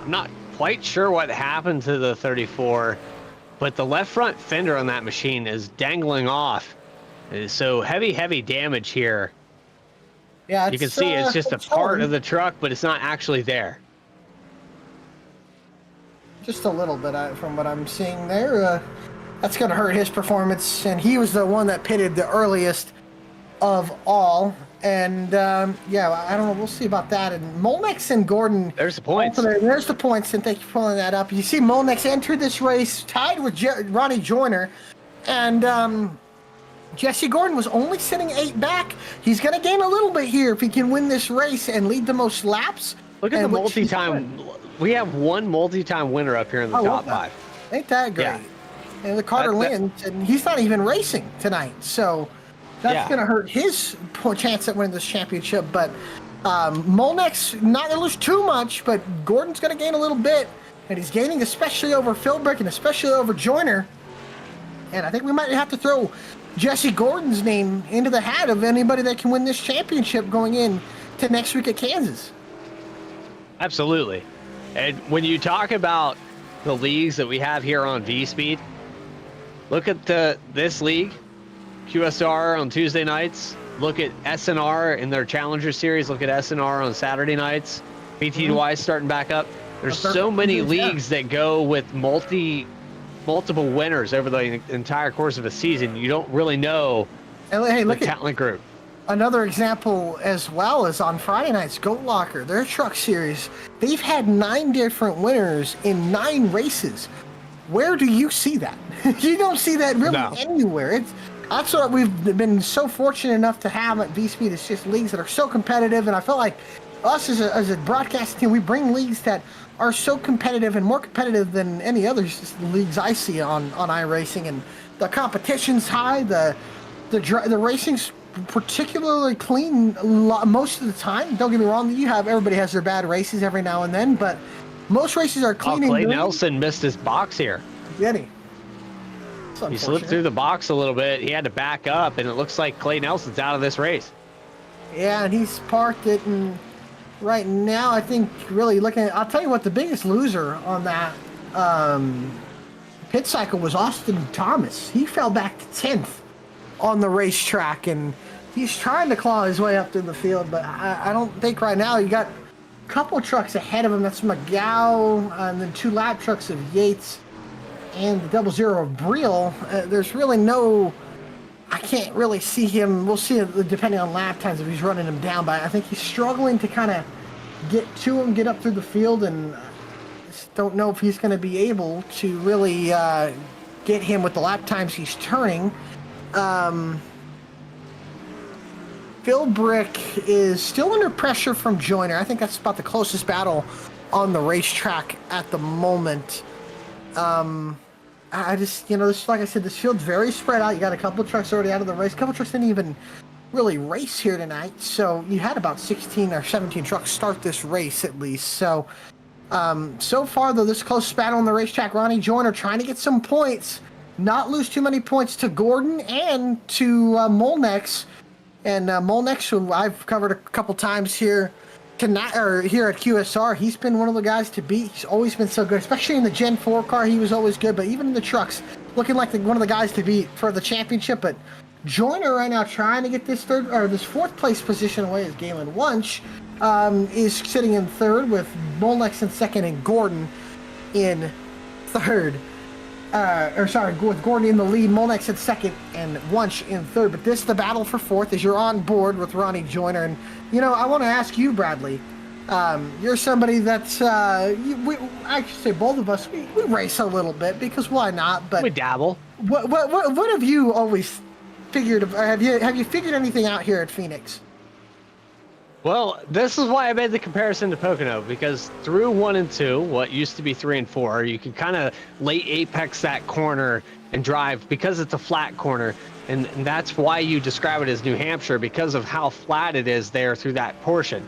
I'm not quite sure what happened to the 34, but the left front fender on that machine is dangling off. So heavy damage here. Yeah, you can see it's just a part of the truck, but it's not actually there. Just a little bit from what I'm seeing there. That's going to hurt his performance, and he was the one that pitted the earliest of all. And I don't know. We'll see about that. And Molnex and Gordon. There's the points. There's the points, and thank you for pulling that up. You see Molnex entered this race tied with Ronnie Joyner, and Jesse Gordon was only sitting 8 back. He's going to gain a little bit here if he can win this race and lead the most laps. Look at the multi-time. We have one multi-time winner up here in the top 5. Ain't that great? Yeah. And the Carter Lynn, and he's not even racing tonight, so that's going to hurt his chance at winning this championship. But Molnex not going to lose too much, but Gordon's going to gain a little bit, and he's gaining especially over Philbrick and especially over Joyner. And I think we might have to throw Jesse Gordon's name into the hat of anybody that can win this championship going in to next week at Kansas. Absolutely. And when you talk about the leagues that we have here on V-Speed, look at this league, QSR on Tuesday nights. Look at SNR in their Challenger Series. Look at SNR on Saturday nights. BTY starting back up. There's so many leagues that go with multiple winners over the entire course of a season. You don't really know the talent group. Another example as well is on Friday nights, Goat Locker, their truck series. They've had 9 different winners in 9 races. Where do you see that? You don't see that really anywhere. That's what we've been so fortunate enough to have at V-Speed. It's just leagues that are so competitive, and I feel like us as a broadcast team, we bring leagues that are so competitive and more competitive than any other leagues I see on iRacing. And the competition's high, the racing's particularly clean most of the time. Don't get me wrong, everybody has their bad races every now and then, but most races are clean. Clay Nelson missed his box here. Did he? He slipped through the box a little bit. He had to back up, and it looks like Clay Nelson's out of this race. Yeah, and he's parked it, and right now I think really looking at, I'll tell you what, the biggest loser on that pit cycle was Austin Thomas. He fell back to 10th on the racetrack, and he's trying to claw his way up through the field, but I don't think right now. You got a couple trucks ahead of him. That's McGow, and then 2 lap trucks of Yates and the 00 of Briel. There's really no, I can't really see him. We'll see depending on lap times if he's running him down, but I think he's struggling to kind of get to him, get up through the field, and I just don't know if he's going to be able to really get him with the lap times he's turning. Philbrick is still under pressure from Joyner. I think that's about the closest battle on the racetrack at the moment. I just, like I said, this field's very spread out. You got a couple of trucks already out of the race. A couple of trucks didn't even really race here tonight. So you had about 16 or 17 trucks start this race at least. So, so far though, this close battle on the racetrack, Ronnie Joyner trying to get some points. not lose too many points to Gordon and to Molnex. And Molnex, who I've covered a couple times here here at QSR, he's been one of the guys to beat. He's always been so good, especially in the Gen 4 car. He was always good, but even in the trucks, looking like one of the guys to beat for the championship. But Joyner right now trying to get this fourth place position away as Galen Wunsch is sitting in third with Molnex in second and Gordon in third. With Gordon in the lead, Molnex in second, and Wunsch in third. But this is the battle for fourth as you're on board with Ronnie Joyner. And, I want to ask you, Bradley, you're somebody that's, I should say both of us, we race a little bit because why not? But we dabble. What have you always figured? Have you figured anything out here at Phoenix? Well, this is why I made the comparison to Pocono, because through 1 and 2, what used to be 3 and 4, you can kind of late apex that corner and drive because it's a flat corner. And that's why you describe it as New Hampshire, because of how flat it is there through that portion.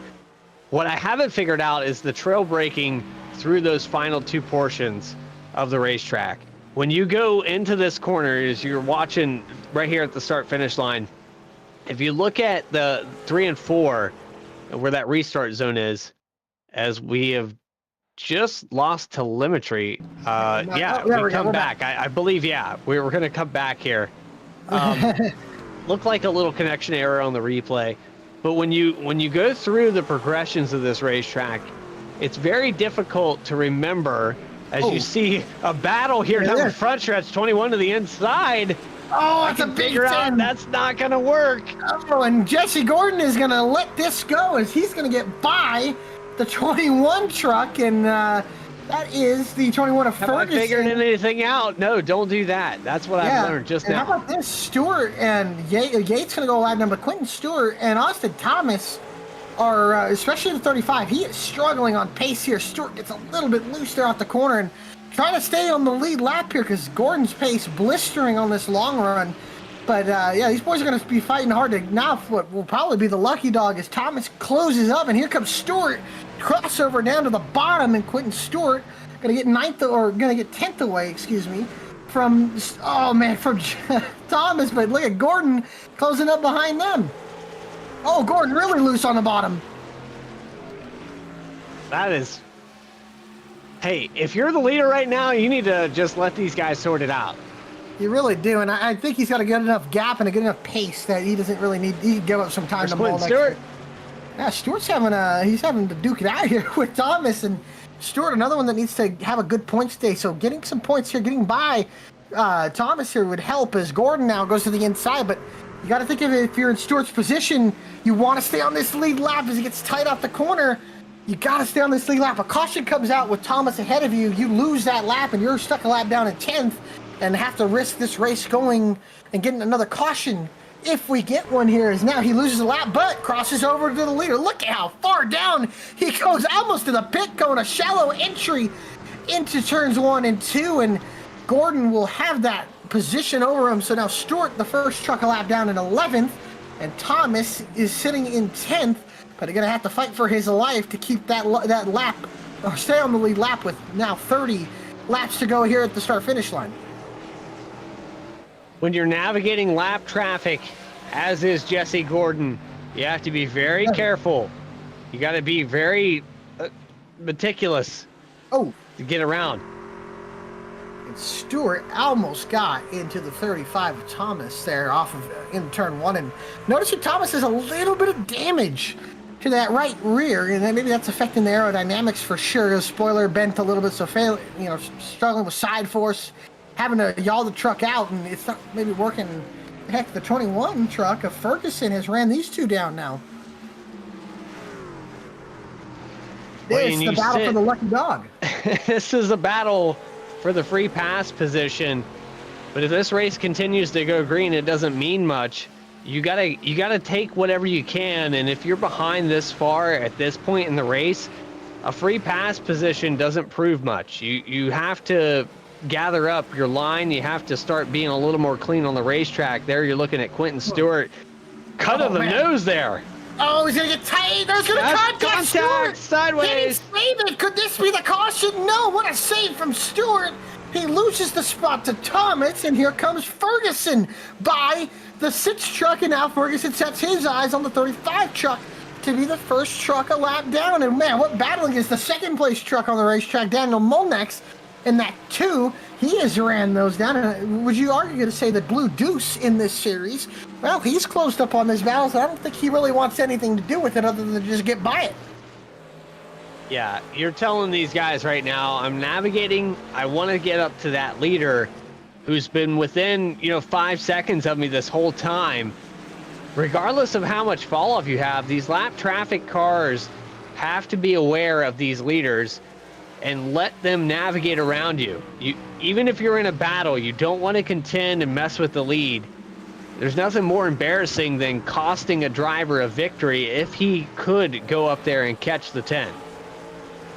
What I haven't figured out is the trail braking through those final 2 portions of the racetrack. When you go into this corner, as you're watching right here at the start-finish line, if you look at the 3 and 4, where that restart zone is, as we have just lost telemetry. We come back. I believe, we're going to come back here. Looked like a little connection error on the replay. But when you go through the progressions of this racetrack, it's very difficult to remember as you see a battle here down the front stretch, 21 to the inside. Oh, it's a big 10. That's not going to work. Oh, and Jesse Gordon is going to let this go as he's going to get by the 21 truck, and that is the 21 of Ferguson. Have I figured anything out? No, don't do that. That's what I've learned just now. How about this? Stewart and Yates going to go lap number. Quentin Stewart and Austin Thomas are, especially the 35, he is struggling on pace here. Stewart gets a little bit loose there out the corner and trying to stay on the lead lap here because Gordon's pace blistering on this long run. But, these boys are going to be fighting hard to now what will probably be the lucky dog as Thomas closes up. And here comes Stewart. Crossover down to the bottom, and Quentin Stewart going to get 10th away, from Thomas. But look at Gordon closing up behind them. Oh, Gordon really loose on the bottom. That is... Hey, if you're the leader right now, you need to just let these guys sort it out. You really do, and I think he's got a good enough gap and a good enough pace that he doesn't really need. He can give up some time to Molnex. Stewart. Yeah, Stewart's having to duke it out here with Thomas, and Stewart, another one that needs to have a good points day. So getting some points here, getting by Thomas here would help as Gordon now goes to the inside. But you got to think of it, if you're in Stewart's position, you want to stay on this lead lap as he gets tight off the corner. You got to stay on this lead lap. A caution comes out with Thomas ahead of you. You lose that lap, and you're stuck a lap down in 10th and have to risk this race going and getting another caution. If we get one here, as now he loses a lap, but crosses over to the leader. Look at how far down he goes, almost to the pit cone. A shallow entry into turns 1 and 2, and Gordon will have that position over him. So now Stewart, the first truck, a lap down in 11th, and Thomas is sitting in 10th. But they're going to have to fight for his life to keep that lap, or stay on the lead lap with now 30 laps to go here at the start-finish line. When you're navigating lap traffic, as is Jesse Gordon, you have to be very careful. You got to be very meticulous to get around. And Stewart almost got into the 35 of Thomas there off of in turn 1. And notice that Thomas has a little bit of damage to that right rear, and then maybe that's affecting the aerodynamics for sure. The spoiler bent a little bit, so struggling with side force, having to yaw the truck out, and it's not maybe working. Heck, the 21 truck of Ferguson has ran these two down now. It's the battle for the lucky dog. This is a battle for the free pass position, but if this race continues to go green, it doesn't mean much. You gotta take whatever you can, and if you're behind this far at this point in the race, a free pass position doesn't prove much. You have to gather up your line. You have to start being a little more clean on the racetrack. There you're looking at Quentin Stewart. Cut of the nose there. Oh, he's gonna get tight. There's gonna contact Stewart. Sideways. Can he save it? Could this be the caution? No. What a save from Stewart. He loses the spot to Thomas, and here comes Ferguson by the 6 truck, and now Ferguson sets his eyes on the 35 truck to be the first truck a lap down. And man, what battling is the second place truck on the racetrack, Daniel Molnex, in that 2. He has ran those down. And would you argue to say that Blue Deuce in this series, well, he's closed up on this battle, so I don't think he really wants anything to do with it other than just get by it. Yeah, you're telling these guys right now, I'm navigating, I want to get up to that leader who's been within, 5 seconds of me this whole time. Regardless of how much fall off you have, these lap traffic cars have to be aware of these leaders and let them navigate around you. Even if you're in a battle, you don't want to contend and mess with the lead. There's nothing more embarrassing than costing a driver a victory if he could go up there and catch the 10.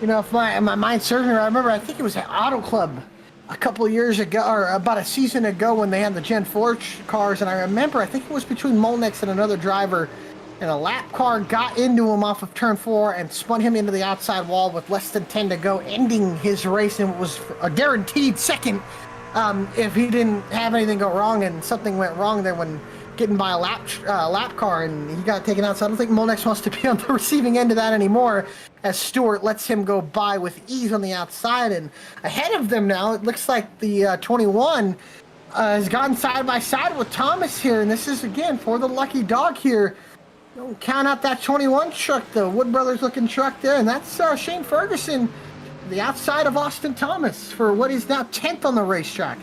If my mind serves me, I remember, I think it was at Auto Club a couple of years ago, or about a season ago, when they had the Gen 4 cars, and I remember, I think it was between Molnex and another driver, and a lap car got into him off of turn 4 and spun him into the outside wall with less than 10 to go, ending his race, and it was a guaranteed second if he didn't have anything go wrong, and something went wrong there when getting by a lap car, and he got taken out. So I don't think Molnex wants to be on the receiving end of that anymore, as Stewart lets him go by with ease on the outside. And ahead of them now, it looks like the 21 has gone side by side with Thomas here, and this is, again, for the lucky dog here. Don't count out that 21 truck, the Wood Brothers looking truck there, and that's Shane Ferguson, the outside of Austin Thomas, for what is now 10th on the racetrack.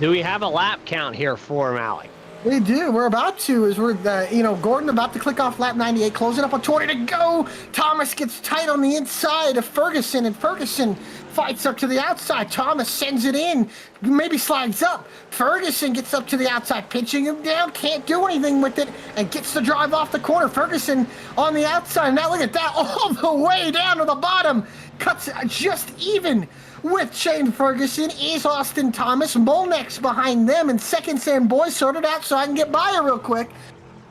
Do we have a lap count here for him, Alec? We do. We're about to, as we're, Gordon about to click off lap 98, closing up on 20 to go. Thomas gets tight on the inside of Ferguson, and Ferguson fights up to the outside. Thomas sends it in, maybe slides up. Ferguson gets up to the outside, pinching him down, can't do anything with it, and gets the drive off the corner. Ferguson on the outside. Now look at that, all the way down to the bottom. Cuts just even with Shane Ferguson is Austin Thomas. Molnex behind them, and second saying, boys, sort it out so I can get by you real quick.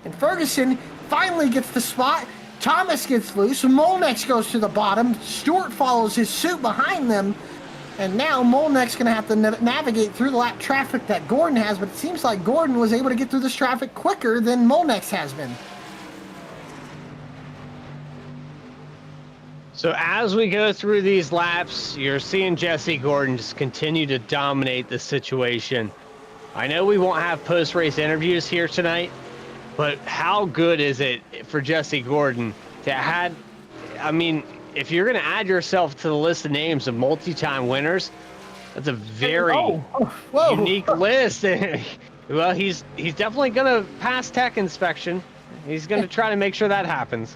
And Ferguson finally gets the spot. Thomas gets loose. Molnex goes to the bottom. Stewart follows his suit behind them. And now Molnex going to have to navigate through the lap traffic that Gordon has, but it seems like Gordon was able to get through this traffic quicker than Molnex has been. So as we go through these laps, you're seeing Jesse Gordon just continue to dominate the situation. I know we won't have post-race interviews here tonight, but how good is it for Jesse Gordon to add, if you're going to add yourself to the list of names of multi-time winners, that's a very unique list. Well, he's definitely going to pass tech inspection. He's going to try to make sure that happens.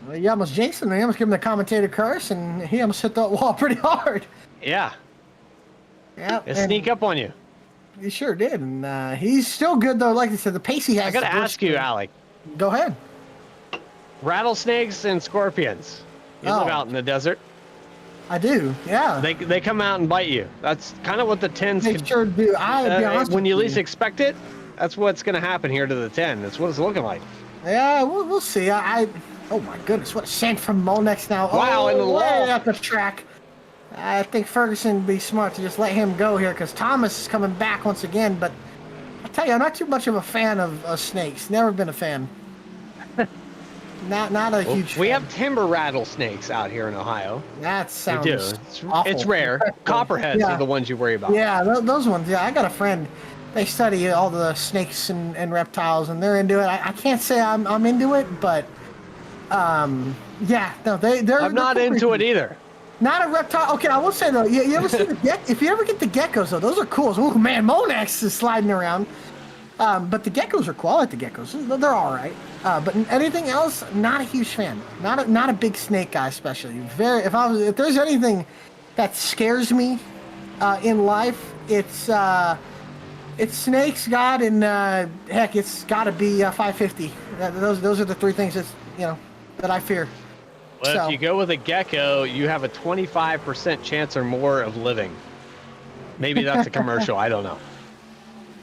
Well, you almost jinxed him. He almost gave him the commentator curse, and he almost hit that wall pretty hard. Yeah. Yeah. Sneak up on you. He sure did, and he's still good, though. Like I said, the pace he has. I got to ask you, Alec. Go ahead. Rattlesnakes and scorpions. You live out in the desert. I do, yeah. They come out and bite you. That's kind of what the 10s They sure do. I'll be honest when with you least expect it, that's what's going to happen here to the 10. That's what it's looking like. Yeah, we'll see. Oh my goodness, what a send from Molnex now. Wow, into the wall. Way up the track. I think Ferguson would be smart to just let him go here, because Thomas is coming back once again. But I tell you, I'm not too much of a fan of snakes. Never been a fan. Not a huge fan. We have timber rattlesnakes out here in Ohio. That sounds we do. awful. It's rare. Copperheads are the ones you worry about. Yeah, those ones. Yeah, I got a friend. They study all the snakes and reptiles, and they're into it. I can't say I'm into it, but yeah, no, they're. I'm not into it either. Not a reptile. Okay, I will say though, you ever see if you ever get the geckos though, those are cool. Oh man, Molnex is sliding around. But the geckos are cool. I like the geckos. They're all right. But anything else, not a huge fan. Not a big snake guy, especially. If there's anything that scares me in life, it's snakes, God, and heck, it's got to be 550. Those are the three things that I fear. Well, if you go with a gecko, you have a 25% chance or more of living. Maybe that's a commercial. I don't know.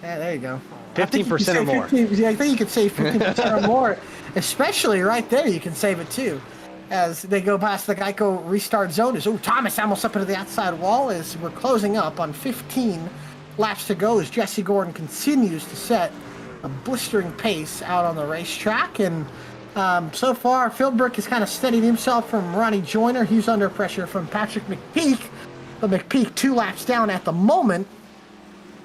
Yeah, there you go. 15% or more. 15, I think you could save 15% or more, especially right there. You can save it too. as they go past the Geico restart zone. Thomas almost up into the outside wall as we're closing up on 15 laps to go as Jesse Gordon continues to set a blistering pace out on the racetrack. And so far, Philbrick has kind of steadied himself from Ronnie Joyner. He's under pressure from Patrick McPeak. But McPeak, 2 laps down at the moment,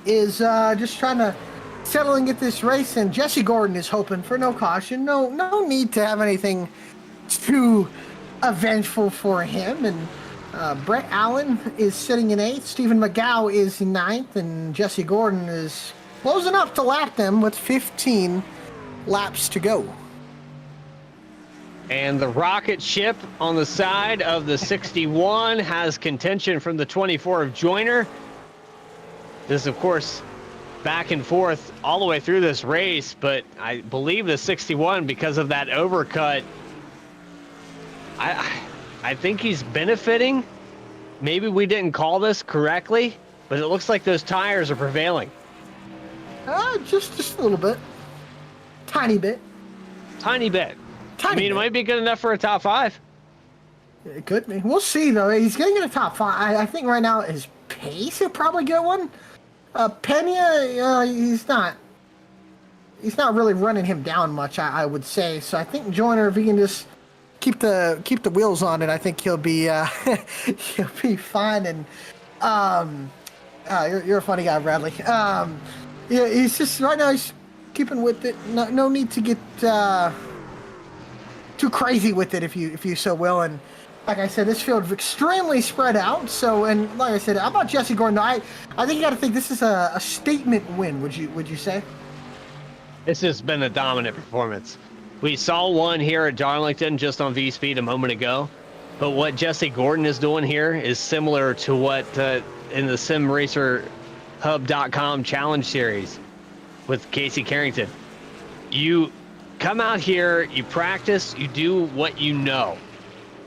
is just trying to settle and get this race. And Jesse Gordon is hoping for no caution. No need to have anything too vengeful for him. And Brett Allen is sitting in 8th. Stephen McGow is in 9th. And Jesse Gordon is closing up to lap them with 15 laps to go. And the rocket ship on the side of the 61 has contention from the 24 of Joyner. This, of course, back and forth all the way through this race, but I believe the 61, because of that overcut, I think he's benefiting. Maybe we didn't call this correctly, but it looks like those tires are prevailing. Just a little bit. Tiny bit. Tiny bit. Tiny I mean, bit. it might be good enough for a top 5. It could be. We'll see, though. He's getting in a top 5. I think right now his pace would probably get one. Pena, he's not really running him down much, I would say. So I think Joyner, if he can just keep the wheels on it, I think he'll be he'll be fine. And you're a funny guy, Bradley. Yeah, he's just right now he's keeping with it. No need to get too crazy with it, if you so will. And like I said, this field is extremely spread out. So, and like I said, how about Jesse Gordon? I think you got to think this is a statement win. Would you say? This has been a dominant performance. We saw one here at Darlington just on V-Speed a moment ago. But what Jesse Gordon is doing here is similar to what in the SimRacerHub.com Challenge Series with Casey Carrington. You come out here, you practice, you do what you know.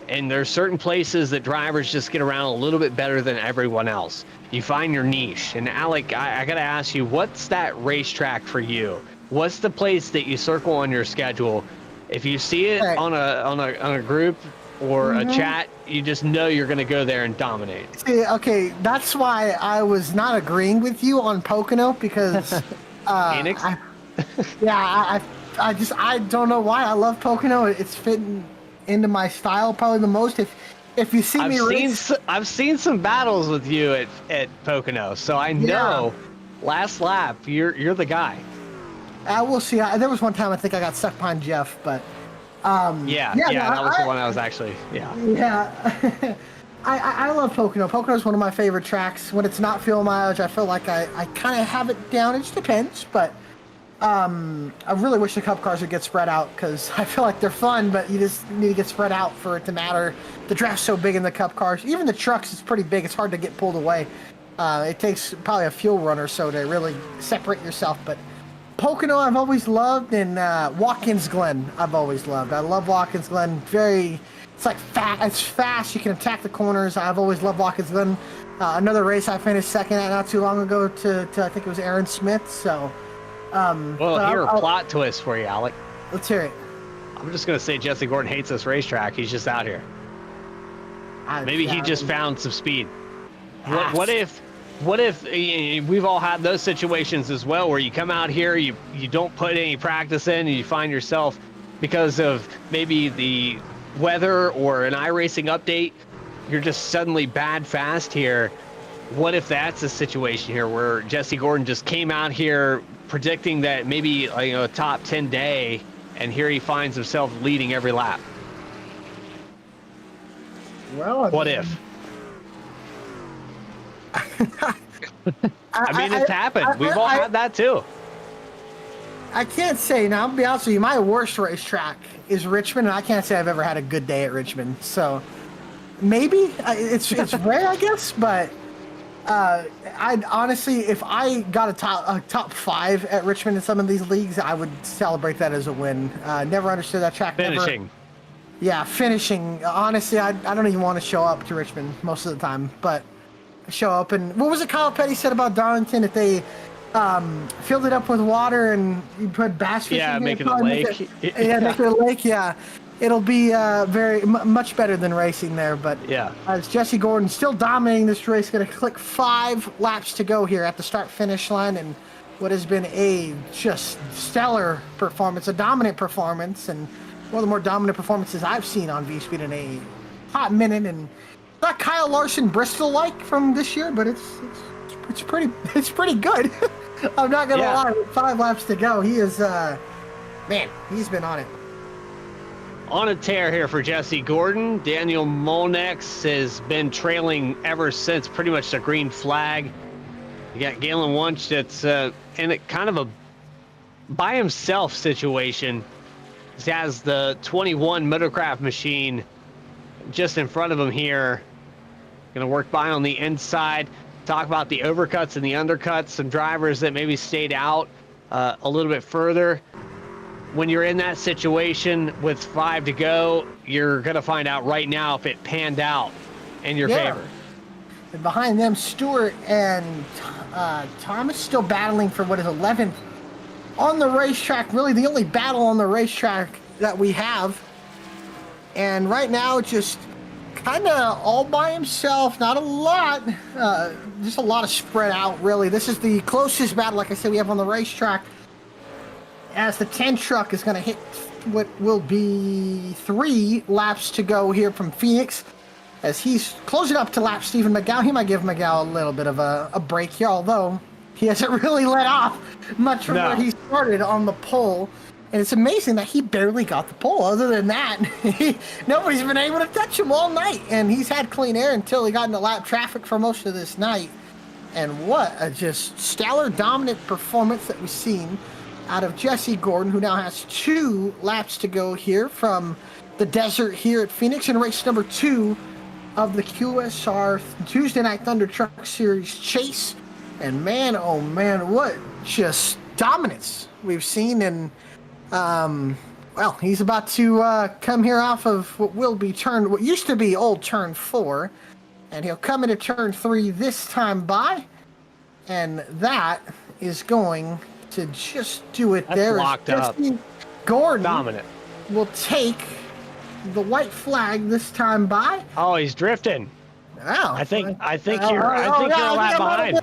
And there's certain places that drivers just get around a little bit better than everyone else. You find your niche. And Alec, I got to ask you, what's that racetrack for you? What's the place that you circle on your schedule? If you see it on a group or a chat, you just know you're going to go there and dominate. See, okay, that's why I was not agreeing with you on Pocono, because Phoenix? I don't know why I love Pocono. It's fitting into my style probably the most. If you see me race, I've seen some battles with you at Pocono, so I know last lap you're the guy. We'll see. There was one time I think I got stuck behind Jeff, but that was the one I was actually I love Pocono. Pocono is one of my favorite tracks. When it's not fuel mileage, I feel like I kind of have it down. It just depends, but I really wish the Cup cars would get spread out, because I feel like they're fun, but you just need to get spread out for it to matter. The draft's so big in the Cup cars. Even the trucks is pretty big. It's hard to get pulled away. It takes probably a fuel run or so to really separate yourself. But Pocono I've always loved, and Watkins Glen I've always loved. I love Watkins Glen. It's like it's fast. You can attack the corners. I've always loved Watkins Glen. Another race I finished second at not too long ago to I think it was Aaron Smith. So. Here a plot twist for you, Alec. Let's hear it. I'm just gonna say Jesse Gordon hates this racetrack. He's just out here. Maybe he just found some speed. What if we've all had those situations as well, where you come out here, you don't put any practice in, and you find yourself, because of maybe the weather or an iRacing update, you're just suddenly bad fast here. What if that's a situation here where Jesse Gordon just came out here predicting that maybe a top 10 day, and here he finds himself leading every lap? Well, what if? It's happened. We've all had that too. I can't say. Now, I'll be honest with you, my worst racetrack is Richmond, and I can't say I've ever had a good day at Richmond. So maybe it's rare, I guess, but I'd honestly, if I got a top 5 at Richmond in some of these leagues, I would celebrate that as a win. Never understood that track. Finishing. Finishing. Honestly, I don't even want to show up to Richmond most of the time, but show up. And what was it Kyle Petty said about Darlington? If they filled it up with water and you put bass fishing, make it a lake. Make it a lake. Yeah. it'll be much better than racing there. But Yeah. as Jesse Gordon still dominating this race, going to click 5 laps to go here at the start-finish line, and what has been a just stellar performance, a dominant performance, and one of the more dominant performances I've seen on V-Speed in a hot minute. And not Kyle Larson Bristol-like from this year, but it's pretty good. I'm not gonna lie. With 5 laps to go, he is man, he's been on it. On a tear here for Jesse Gordon. Daniel Molnex has been trailing ever since pretty much the green flag. You got Galen Wunsch that's in a kind of a by himself situation. He has the 21 Motorcraft machine just in front of him here. Going to work by on the inside. Talk about the overcuts and the undercuts. Some drivers that maybe stayed out a little bit further. When you're in that situation with 5 to go, you're going to find out right now if it panned out in your favor. And behind them, Stewart and Thomas still battling for what is 11th on the racetrack. Really the only battle on the racetrack that we have. And right now, just kind of all by himself, not a lot, just a lot of spread out, really. This is the closest battle, like I said, we have on the racetrack, as the 10 truck is going to hit what will be 3 laps to go here from Phoenix. As he's closing up to lap Stephen McGow, he might give McGow a little bit of a break here, although he hasn't really let off much from where he started on the pole. And it's amazing that he barely got the pole. Other than that, nobody's been able to touch him all night. And he's had clean air until he got into lap traffic for most of this night. And what a just stellar, dominant performance that we've seen out of Jesse Gordon, who now has 2 laps to go here from the desert here at Phoenix in race number 2 of the QSR Tuesday Night Thunder Truck Series Chase. And man, oh man, what just dominance we've seen. And well, he's about to come here off of what used to be old turn 4, and he'll come into turn 3 this time by, and that is going to just do it. That's locked up. Gordon dominant will take the white flag this time by. Oh, he's drifting. Wow. I think you're a lap behind.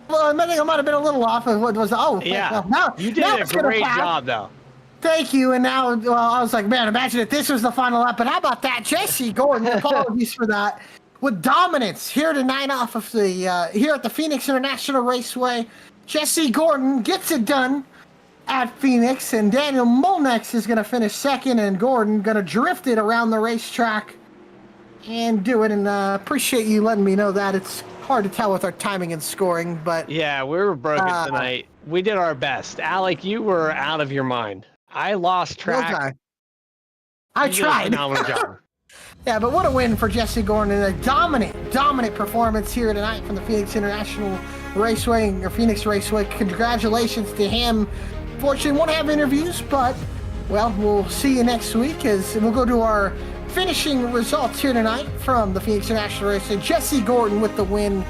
Well, I think I might have been a little off of what was. Oh, yeah. Now, you did a great job, though. Thank you. And now, well, I was like, man, imagine if this was the final lap. But how about that, Jesse Gordon? Apologies for that. With dominance here tonight off of the here at the Phoenix International Raceway, Jesse Gordon gets it done at Phoenix, and Daniel Molnex is going to finish second, and Gordon going to drift it around the racetrack and do it. And appreciate you letting me know that. It's hard to tell with our timing and scoring, but yeah, we were broken tonight. We did our best. Alec, you were out of your mind. I lost track. I tried. Phenomenal job. Yeah, but what a win for Jesse Gordon, and a dominant performance here tonight from the Phoenix International Raceway, or Phoenix Raceway. Congratulations to him. Fortunately, won't have interviews, but, well, we'll see you next week, as we'll go to our finishing results here tonight from the Phoenix International Raceway. Jesse Gordon with the win.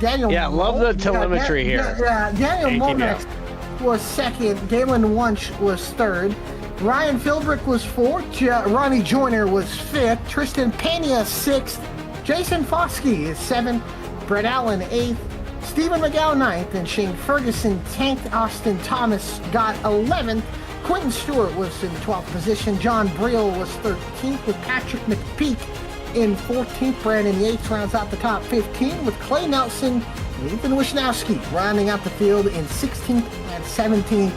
Daniel. Yeah, love the telemetry here. Yeah, Daniel Molnex was second. Galen Wunsch was third. Ryan Philbrick was fourth. Ronnie Joyner was fifth. Tristan Pena sixth. Jason Foskey is seventh. Brett Allen eighth. Stephen McGow ninth. And Shane Ferguson 10th. Austin Thomas got 11th. Quentin Stewart was in 12th position. John Briel was 13th, with Patrick McPeak in 14th. Brandon Yates rounds out the top 15, with Clay Nelson and Ethan Wisnowski rounding out the field in 16th and 17th.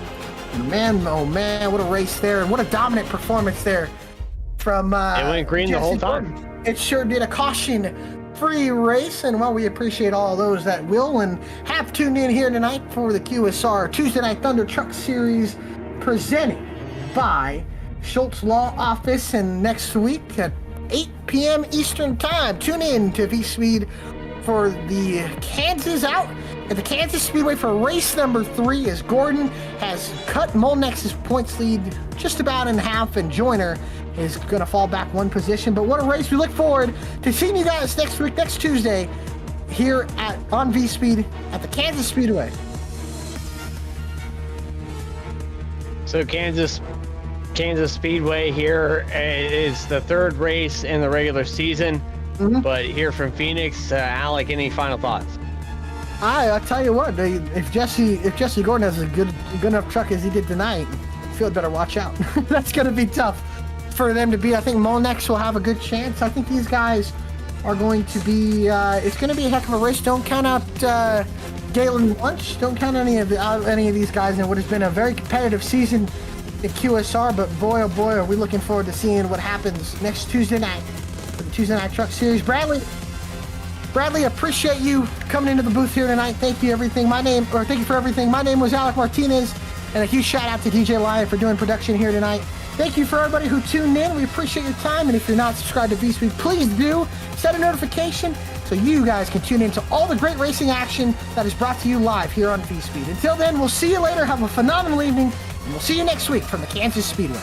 Man, oh man, what a race there, and what a dominant performance there from it went green Jesse the whole Gordon. time. It sure did. A caution-free race, and well, we appreciate all those that will and have tuned in here tonight for the QSR Tuesday Night Thunder Truck Series, presented by Schultz Law Office. And next week at 8 p.m. Eastern Time, tune in to V-Speed for the Kansas out at the Kansas Speedway for race number 3, as Gordon has cut Molnex's points lead just about in half, and Joyner is going to fall back one position. But what a race. We look forward to seeing you guys next week, next Tuesday, here on V-Speed at the Kansas Speedway. So Kansas Kansas Speedway here. It's the third race in the regular season, but here from Phoenix, Alec, any final thoughts? I'll tell you what, if Jesse Gordon has a good enough truck as he did tonight, Field better watch out. That's going to be tough for them to beat. I think Monex will have a good chance. I think these guys are going to be, it's going to be a heck of a race. Don't count out Galen Lunch. Don't count any of these guys in what has been a very competitive season in QSR, but boy, oh boy, are we looking forward to seeing what happens next Tuesday night for the Tuesday Night Truck Series. Bradley, appreciate you coming into the booth here tonight. Thank you for everything. My name was Alec Martinez, and a huge shout out to DJ Lyon for doing production here tonight. Thank you for everybody who tuned in. We appreciate your time, and if you're not subscribed to V-Speed, please do set a notification so you guys can tune into all the great racing action that is brought to you live here on V-Speed. Until then, we'll see you later. Have a phenomenal evening, and we'll see you next week from the Kansas Speedway.